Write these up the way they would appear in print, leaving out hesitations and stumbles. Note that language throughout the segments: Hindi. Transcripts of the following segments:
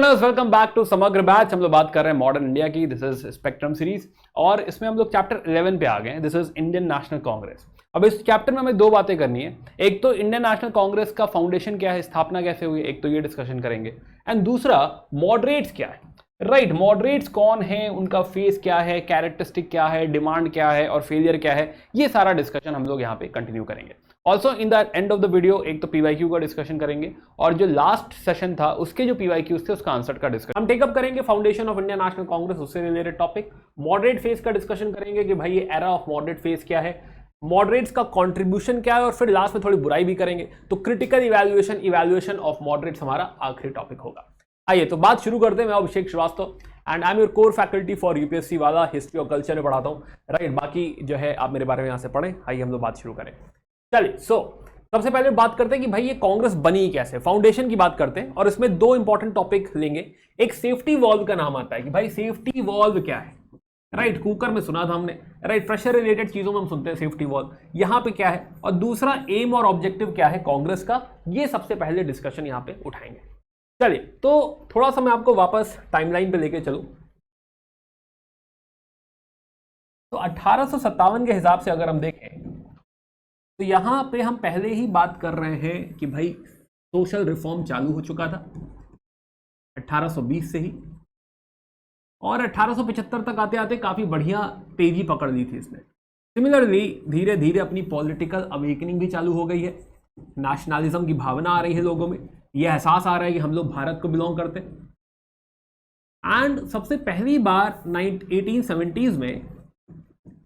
लर्नर्स, वेलकम बैक टू समग्र बैच। हम लोग बात कर रहे हैं मॉडर्न इंडिया की। दिस इज स्पेक्ट्रम सीरीज और इसमें हम लोग चैप्टर 11 पे आ गए हैं। This is Indian National Congress. अब इस चैप्टर में हमें दो बातें करनी है। एक तो इंडियन नेशनल कांग्रेस का फाउंडेशन क्या है, स्थापना कैसे हुई, एक तो ये डिस्कशन करेंगे। एंड दूसरा मॉडरेट्स क्या है, राइट। मॉडरेट्स कौन है, उनका फेस क्या है, कैरेक्टरिस्टिक क्या है, डिमांड क्या है और फेलियर क्या है, ये सारा डिस्कशन हम लोग यहाँ पे कंटिन्यू करेंगे। Also in the end of the video एक तो पीवाईक्यू का डिस्कशन करेंगे और जो लास्ट सेशन था उसके जो पीवाईक्यूज थे उसका आंसर का डिस्कशन हम टेकअप करेंगे। Foundation of Indian National Congress, उससे रिलेटेड टॉपिक। मॉडरेट फेस का डिस्कशन करेंगे कि भाई ये एरा ऑफ मॉडरेट फेस क्या है, मॉडरेट्स का कंट्रीब्यूशन क्या है, और फिर लास्ट में थोड़ी बुराई भी करेंगे। तो क्रिटिकल इवैल्यूएशन ऑफ मॉडरेट्स हमारा आखिरी टॉपिक होगा। आइए तो बात शुरू करते हैं। मैं Abhishek Shrivastava and I am your core faculty for UPSC वाला, हिस्ट्री और कल्चर में पढ़ाता हूँ, राइट। बाकी जो है आप मेरे बारे में यहाँ से पढ़ें। आइए हम लोग बात शुरू करें। चलिए सबसे पहले बात करते हैं कि भाई ये कांग्रेस बनी कैसे, फाउंडेशन की बात करते हैं। और इसमें दो इंपॉर्टेंट टॉपिक लेंगे। एक सेफ्टी वॉल्व का नाम आता है कि भाई सेफ्टी वॉल्व क्या है, राइट। कुकर में सुना था हमने, राइट। प्रेशर रिलेटेड चीजों में हम सुनते हैं सेफ्टी वॉल्व, यहां पे क्या है। और दूसरा एम और ऑब्जेक्टिव क्या है कांग्रेस का, ये सबसे पहले डिस्कशन यहां पे उठाएंगे। चलिए तो थोड़ा सा मैं आपको वापस टाइमलाइन पे लेके चलूं। तो 1857 के हिसाब से अगर हम देखें तो यहां पे हम पहले ही बात कर रहे हैं कि भाई सोशल रिफॉर्म चालू हो चुका था 1820 से ही, और 1875 तक आते आते काफी बढ़िया तेजी पकड़ ली थी इसने। सिमिलरली धीरे धीरे अपनी पॉलिटिकल अवेकनिंग भी चालू हो गई है। नेशनलिज्म की भावना आ रही है लोगों में, यह एहसास आ रहा है कि हम लोग भारत को बिलोंग करते। एंड सबसे पहली बार 1870s में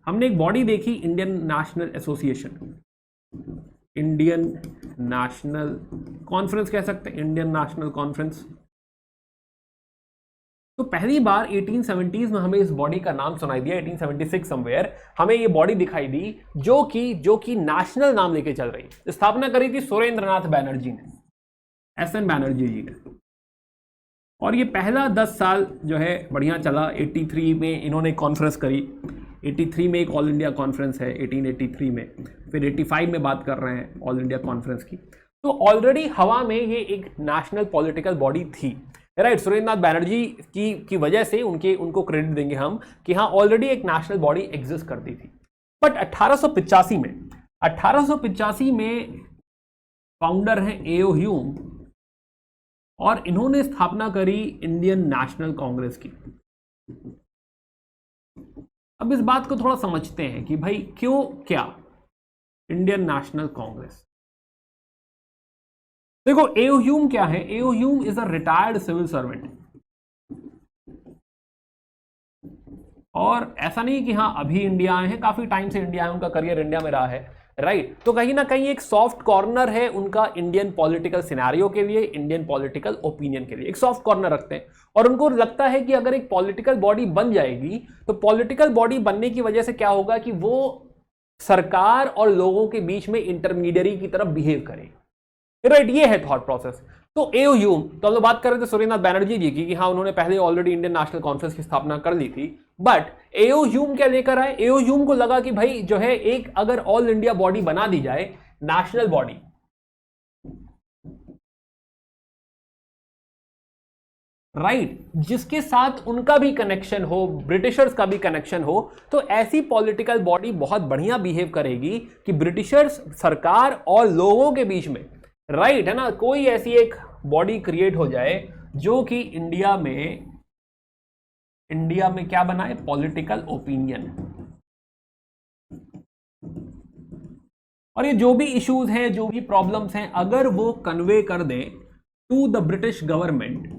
हमने एक बॉडी देखी, Indian national association, Indian national conference कह सकते हैं, इंडियन नेशनल कॉन्फ्रेंस। तो पहली बार 1870s में हमें इस बॉडी का नाम सुनाई दिया। 1876 समवेयर हमें ये बॉडी दिखाई दी जो कि नेशनल नाम लेके चल रही। स्थापना करी थी सुरेंद्रनाथ बैनर्जी ने, एसएन बैनर्जी जी ने। और ये पहला 10 साल जो है बढ़िया चला। 83 में इन्होंने कॉन्फ्रेंस करी, 83 में एक ऑल इंडिया कॉन्फ्रेंस है 1883 में, फिर 85 में बात कर रहे हैं ऑल इंडिया कॉन्फ्रेंस की। तो ऑलरेडी हवा में ये एक नेशनल पॉलिटिकल बॉडी थी, राइट। सुरेंद्रनाथ बैनर्जी की वजह से उनको क्रेडिट देंगे हम कि हाँ ऑलरेडी एक नेशनल बॉडी एग्जिस्ट करती थी। बट 1885 में फाउंडर हैं एओ ह्यूम और इन्होंने स्थापना करी इंडियन नेशनल कांग्रेस की। अब इस बात को थोड़ा समझते हैं कि भाई क्यों, क्या इंडियन नेशनल कांग्रेस। देखो एओ ह्यूम क्या है, A O Hume is a retired civil servant. और ऐसा नहीं कि हाँ अभी इंडिया आए हैं, काफी टाइम से इंडिया आए, उनका करियर इंडिया में रहा है, राइट। तो कहीं ना कहीं एक सॉफ्ट कॉर्नर है उनका इंडियन पॉलिटिकल सिनेरियो के लिए, इंडियन पॉलिटिकल ओपिनियन के लिए एक सॉफ्ट कॉर्नर रखते हैं। और उनको लगता है कि अगर एक पॉलिटिकल बॉडी बन जाएगी तो पॉलिटिकल बॉडी बनने की वजह से क्या होगा कि वो सरकार और लोगों के बीच में इंटरमीडियरी की तरफ बिहेव करे, राइट। ये है थॉट प्रोसेस। तो एओ ह्यूम, तो हम लोग बात कर रहे थे सुरेंद्रनाथ बैनर्जी जी की कि हाँ उन्होंने पहले ऑलरेडी इंडियन नेशनल कॉन्फ्रेंस की स्थापना कर ली थी। बट एओ ह्यूम क्या लेकर आए, एओ ह्यूम को लगा कि भाई जो है एक अगर ऑल इंडिया बॉडी बना दी जाए, नेशनल बॉडी, राइट, जिसके साथ उनका भी कनेक्शन हो, ब्रिटिशर्स का भी कनेक्शन हो, तो ऐसी पॉलिटिकल बॉडी बहुत बढ़िया बिहेव करेगी कि ब्रिटिशर्स, सरकार और लोगों के बीच में, राइट है ना, कोई ऐसी एक बॉडी क्रिएट हो जाए जो कि इंडिया में क्या बनाए, पॉलिटिकल ओपिनियन। और ये जो भी इश्यूज हैं, जो भी प्रॉब्लम्स हैं, अगर वो कन्वे कर दें टू द ब्रिटिश गवर्नमेंट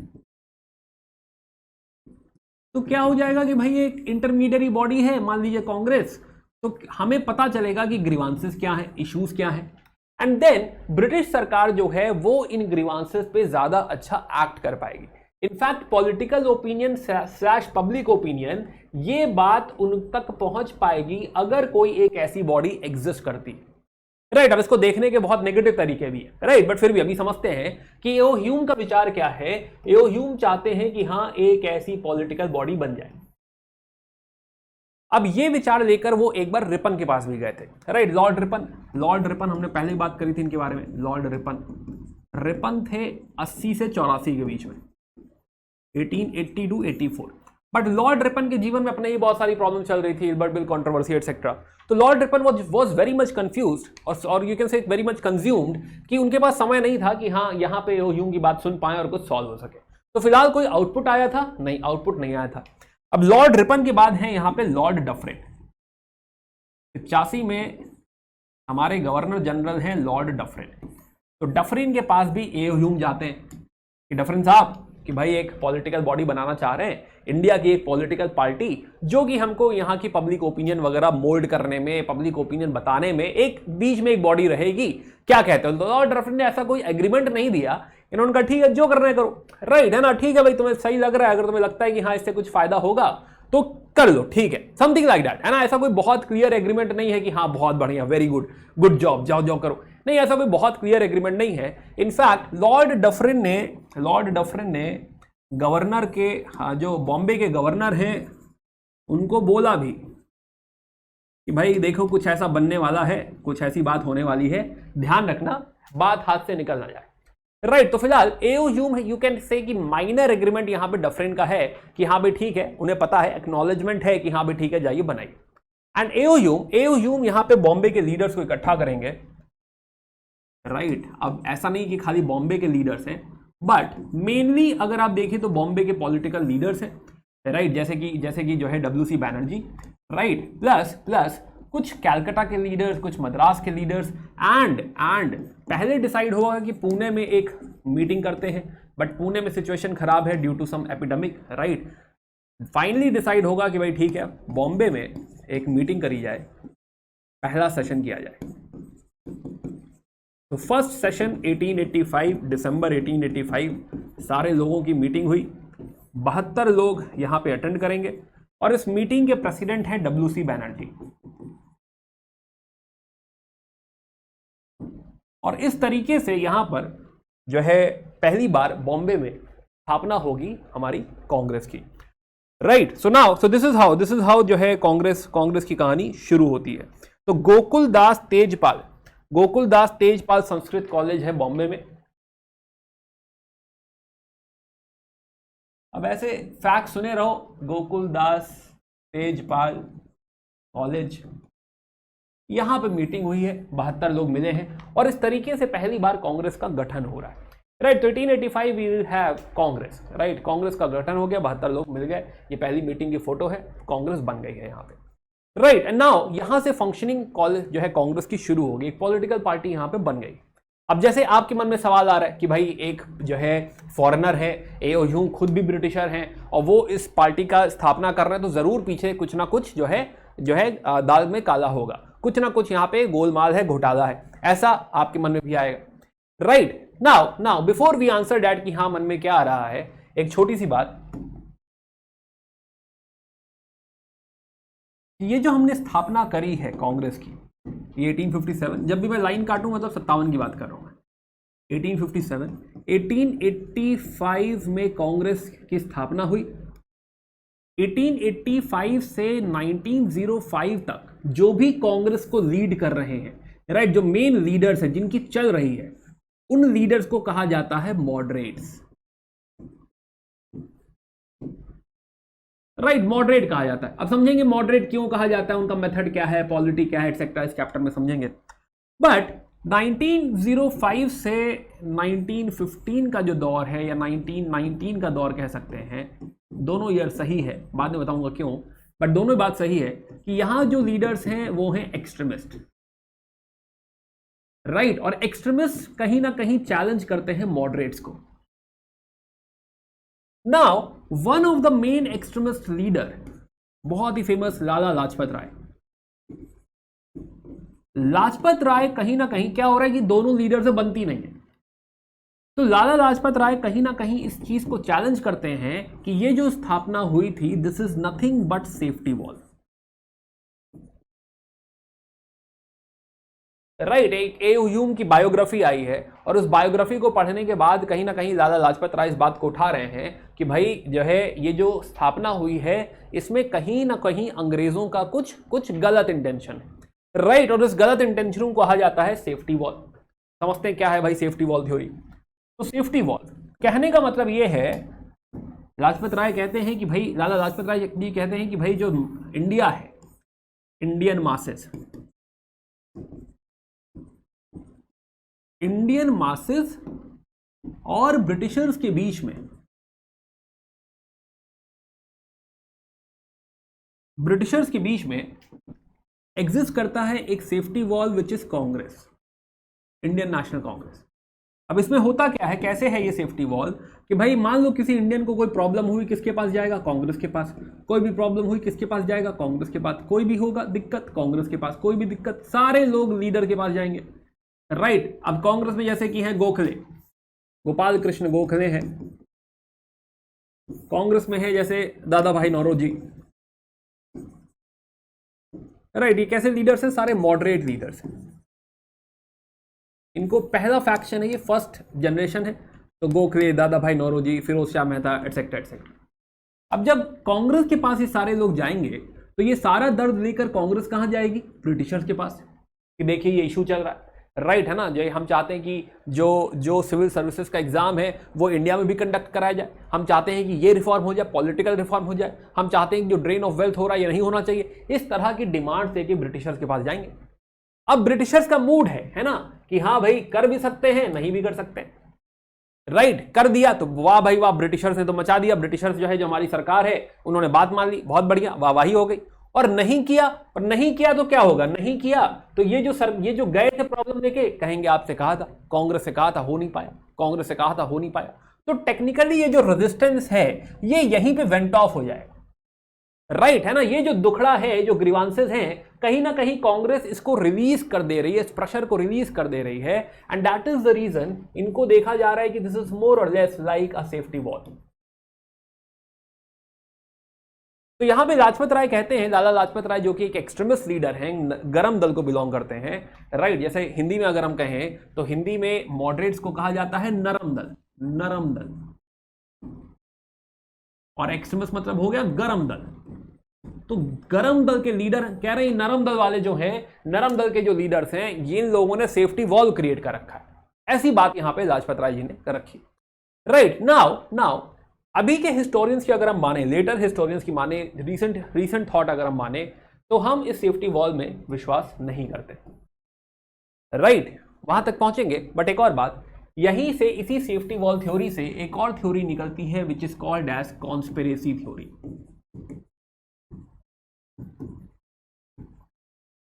तो क्या हो जाएगा कि भाई एक इंटरमीडिएरी बॉडी है, मान लीजिए कांग्रेस, तो हमें पता चलेगा कि ग्रीवांसेस क्या है, इश्यूज क्या है। एंड देन ब्रिटिश सरकार जो है वो इन ग्रीवांसेस पे ज्यादा अच्छा एक्ट कर पाएगी। In fact political opinion / public opinion, ये बात उन तक पहुंच पाएगी अगर कोई एक ऐसी बॉडी एग्जिस्ट करती है, राइट। अब इसको देखने के बहुत नेगेटिव तरीके भी है, राइट, बट फिर भी अभी समझते हैं कि एओ ह्यूम का विचार क्या है। एओ ह्यूम चाहते हैं कि हाँ एक ऐसी पॉलिटिकल बॉडी बन जाए। अब ये विचार लेकर वो एक बार रिपन के पास भी गए थे, राइट। लॉर्ड रिपन हमने पहले ही बात करी थी इनके बारे में। लॉर्ड रिपन थे 80 से 84 के बीच में, 1880 टू 84। बट लॉर्ड रिपन के जीवन में अपने ही बहुत सारी प्रॉब्लम चल रही थी, इल्बर्ट बिल कंट्रोवर्सी एटसेट्रा। तो Lord Ripon was very much confused और you can say very much consumed कि उनके पास समय नहीं था कि हाँ यहाँ पे ह्यूम की बात सुन पाए और कुछ सॉल्व हो सके। तो फिलहाल कोई आउटपुट आया था? नहीं, आउटपुट नहीं आया था। अब लॉर्ड रिपन के बाद है यहाँ पे लॉर्ड डफरिन। 85 में हमारे गवर्नर जनरल हैं लॉर्ड डफरिन। तो डफरिन के पास भी ह्यूम जाते हैं कि डफरिन साहब कि भाई एक पॉलिटिकल बॉडी बनाना चाह रहे हैं, इंडिया की एक पॉलिटिकल पार्टी जो कि हमको यहाँ की पब्लिक ओपिनियन वगैरह मोल्ड करने में, पब्लिक ओपिनियन बताने में एक बीच में एक बॉडी रहेगी, क्या कहते हो? तो लॉर्ड डफरिन ने ऐसा कोई एग्रीमेंट नहीं दिया। इन्होंने कहा ठीक है जो करना है करो, राइट है ना, ठीक है भाई तुम्हें सही लग रहा है, अगर तुम्हें लगता है कि हाँ इससे कुछ फायदा होगा तो कर लो, ठीक है, समथिंग लाइक दैट, है ना। ऐसा कोई बहुत क्लियर एग्रीमेंट नहीं है कि हाँ बहुत बढ़िया, वेरी गुड, गुड जॉब, जाओ जाओ करो, नहीं, ऐसा कोई बहुत क्लियर एग्रीमेंट नहीं है। इनफैक्ट लॉर्ड डफरिन ने गवर्नर के, हाँ जो बॉम्बे के गवर्नर हैं उनको बोला भी कि भाई देखो कुछ ऐसा बनने वाला है, कुछ ऐसी बात होने वाली है, ध्यान रखना बात हाथ से निकल ना जाए, राइट। तो फिलहाल ह्यूम यू कैन से कि माइनर एग्रीमेंट यहां पे डफरिन का है कि हाँ भाई ठीक है, उन्हें पता है, एक्नॉलेजमेंट है कि हाँ भाई ठीक है जाइए बनाइए। एंड ह्यूम यहां पे बॉम्बे के लीडर्स को इकट्ठा करेंगे, राइट। अब ऐसा नहीं कि खाली बॉम्बे के लीडर्स हैं, बट मेनली अगर आप देखें तो बॉम्बे के पॉलिटिकल लीडर्स हैं, राइट, जैसे कि जो है WC बैनर्जी, राइट, प्लस कुछ कैलकाटा के लीडर्स, कुछ मद्रास के लीडर्स, एंड पहले डिसाइड होगा कि पुणे में एक मीटिंग करते हैं, बट पुणे में सिचुएशन खराब है due to some epidemic, right. Finally decide होगा कि भाई ठीक है बॉम्बे में एक मीटिंग करी जाए, पहला सेशन किया जाए। तो फर्स्ट सेशन 1885, दिसंबर 1885 सारे लोगों की मीटिंग हुई, 72 लोग यहां पे अटेंड करेंगे और इस मीटिंग के प्रेसिडेंट हैं WC बैनर्जी। और इस तरीके से यहां पर जो है पहली बार बॉम्बे में स्थापना होगी हमारी कांग्रेस की, right. So now this is how जो है कांग्रेस की कहानी शुरू होती है। तो गोकुलदास तेजपाल संस्कृत कॉलेज है बॉम्बे में। अब ऐसे फैक्ट सुने रहो, गोकुलदास तेजपाल कॉलेज, यहां पे मीटिंग हुई है, 72 लोग मिले हैं और इस तरीके से पहली बार कांग्रेस का गठन हो रहा है, राइट। तो 1885 we will have Congress, right, Congress का गठन हो गया, 72 लोग मिल गए, ये पहली मीटिंग की फोटो है, कांग्रेस बन गई है यहाँ पे, राइट। एंड नाउ यहां से फंक्शनिंग कॉलेज जो है कांग्रेस की शुरू होगी, एक पॉलिटिकल पार्टी यहां पे बन गई। अब जैसे आपके मन में सवाल आ रहा है कि भाई एक जो है फॉरेनर है, ह्यूम खुद भी ब्रिटिशर हैं और वो इस पार्टी का स्थापना कर रहे हैं, तो जरूर पीछे कुछ ना कुछ जो है दाल में काला होगा, कुछ ना कुछ यहाँ पे गोलमाल है, घोटाला है, ऐसा आपके मन में भी आएगा, right. Now before we answer that कि हाँ मन में क्या आ रहा है, एक छोटी सी बात, ये जो हमने स्थापना करी है कांग्रेस की, ये 1857, जब भी मैं लाइन काटूं मतलब 57 की बात कर रहा हूं मैं, 1857, 1885 में कांग्रेस की स्थापना हुई। 1885 से 1905 तक जो भी कांग्रेस को लीड कर रहे हैं, राइट, जो मेन लीडर्स हैं जिनकी चल रही है, उन लीडर्स को कहा जाता है मॉडरेट्स, राइट, मॉडरेट कहा जाता है। अब समझेंगे मॉडरेट क्यों कहा जाता है, उनका मेथड क्या है, पॉलिटी क्या है, एटसेट्रा, इस चैप्टर में समझेंगे। बट 1905 से 1915 का जो दौर है या 1919 का दौर कह सकते हैं, दोनों ईयर सही है, बाद में बताऊंगा क्यों, बट दोनों बात सही है कि यहां जो लीडर्स हैं वो हैं एक्सट्रीमिस्ट, राइट, और एक्सट्रीमिस्ट कहीं ना कहीं चैलेंज करते हैं मॉडरेट्स को। Now one of the main extremist leader, बहुत ही फेमस, लाला लाजपत राय। लाजपत राय कहीं ना कहीं क्या हो रहा है कि दोनों लीडर से बनती नहीं है, तो लाला लाजपत राय कहीं ना कहीं इस चीज को चैलेंज करते हैं कि ये जो स्थापना हुई थी, this is nothing but safety wall, right. एक ह्यूम की बायोग्राफी आई है और उस बायोग्राफी को पढ़ने के बाद कहीं ना कहीं लाला लाजपत राय इस बात को उठा रहे हैं कि भाई जो है ये जो स्थापना हुई है इसमें कहीं ना कहीं अंग्रेजों का कुछ गलत इंटेंशन है, राइट, और इस गलत इंटेंशन को कहा जाता है सेफ्टी वॉल। समझते हैं क्या है भाई सेफ्टी वॉल थ्योरी। तो सेफ्टी वॉल कहने का मतलब ये है लाजपत राय कहते हैं कि भाई, लाला लाजपत राय जी कहते हैं कि भाई जो इंडिया है, इंडियन मासेस, इंडियन मासेस और ब्रिटिशर्स के बीच में, ब्रिटिशर्स के बीच में एग्जिस्ट करता है एक safety wall which is Congress, Indian National Congress. अब इसमें होता क्या है, कैसे है ये सेफ्टी वॉल, कि भाई मान लो किसी इंडियन को कोई प्रॉब्लम हुई, किसके पास जाएगा, कांग्रेस के पास। कोई भी प्रॉब्लम हुई किसके पास जाएगा, कांग्रेस के पास। कोई भी होगा दिक्कत, कांग्रेस के पास। कोई भी दिक्कत, सारे लोग लीडर के पास जाएंगे, राइट। अब कांग्रेस में जैसे कि हैं गोखले, गोपाल कृष्ण गोखले हैं। कांग्रेस में है जैसे दादा भाई नौरोजी, राइट। ये कैसे लीडर्स हैं, सारे मॉडरेट लीडर्स हैं। इनको पहला फैक्शन है, ये फर्स्ट जनरेशन है, तो गोखले, दादा भाई नौरोजी, फिरोज शाह मेहता, एटसेट्रा एटसेट्रा। अब जब कांग्रेस के पास ये सारे लोग जाएंगे तो ये सारा दर्द लेकर कांग्रेस कहां जाएगी, ब्रिटिशर्स के पास, कि देखिए ये इशू चल रहा है, राइट है ना। जो हम चाहते हैं कि जो सिविल सर्विसेज का एग्जाम है वो इंडिया में भी कंडक्ट कराया जाए। हम चाहते हैं कि ये रिफॉर्म हो जाए, पॉलिटिकल रिफॉर्म हो जाए। हम चाहते हैं कि जो ड्रेन ऑफ वेल्थ हो रहा है ये नहीं होना चाहिए। इस तरह की डिमांड से कि ब्रिटिशर्स के पास जाएंगे। अब ब्रिटिशर्स का मूड है ना, कि हाँ भाई कर भी सकते हैं, नहीं भी कर सकते, राइट। कर दिया तो वाह भाई वाह, ब्रिटिशर्स ने तो मचा दिया। ब्रिटिशर्स जो है, जो हमारी सरकार है, उन्होंने बात मान ली, बहुत बढ़िया, वाहवाही हो गई। और नहीं किया, और नहीं किया तो क्या होगा, नहीं किया तो ये जो गए थे प्रॉब्लम लेके, कहेंगे आपसे कहा था, कांग्रेस से कहा था, हो नहीं पाया, कांग्रेस से कहा था, हो नहीं पाया। तो टेक्निकली ये जो रेजिस्टेंस है ये यहीं पे वेंट ऑफ हो जाएगा, राइट है ना। ये जो दुखड़ा है, जो ग्रीवांसेस हैं, कहीं ना कहीं कांग्रेस इसको रिलीज कर दे रही है, इस प्रेशर को रिलीज कर दे रही है। And that is the reason इनको देखा जा रहा है कि दिस इज मोर और लेस लाइक अ सेफ्टी वॉल। तो यहां पे लाजपत राय कहते हैं, लाला लाजपत राय जो कि एक एक्सट्रीमिस्ट लीडर हैं, गरम दल को बिलोंग करते हैं, राइट। जैसे हिंदी में अगर हम कहें तो हिंदी में मॉडरेट्स को कहा जाता है नरम दल, नरम दल, और एक्सट्रीमिस्ट मतलब हो गया गरम दल। तो गरम दल के लीडर कह रहे हैं, नरम दल वाले जो हैं, नरम दल के जो लीडर्स हैं, इन लोगों ने सेफ्टी वॉल क्रिएट कर रखा है। ऐसी बात यहां पे लाजपत राय जी ने कर रखी, राइट। नाउ अभी के हिस्टोरियंस की अगर हम माने, लेटर हिस्टोरियंस की माने, रीसेंट थॉट अगर हम माने, तो हम इस सेफ्टी वॉल में विश्वास नहीं करते, राइट। वहां तक पहुंचेंगे, बट एक और बात, यहीं से, इसी सेफ्टी वॉल थ्योरी से एक और थ्योरी निकलती है which is called as conspiracy theory.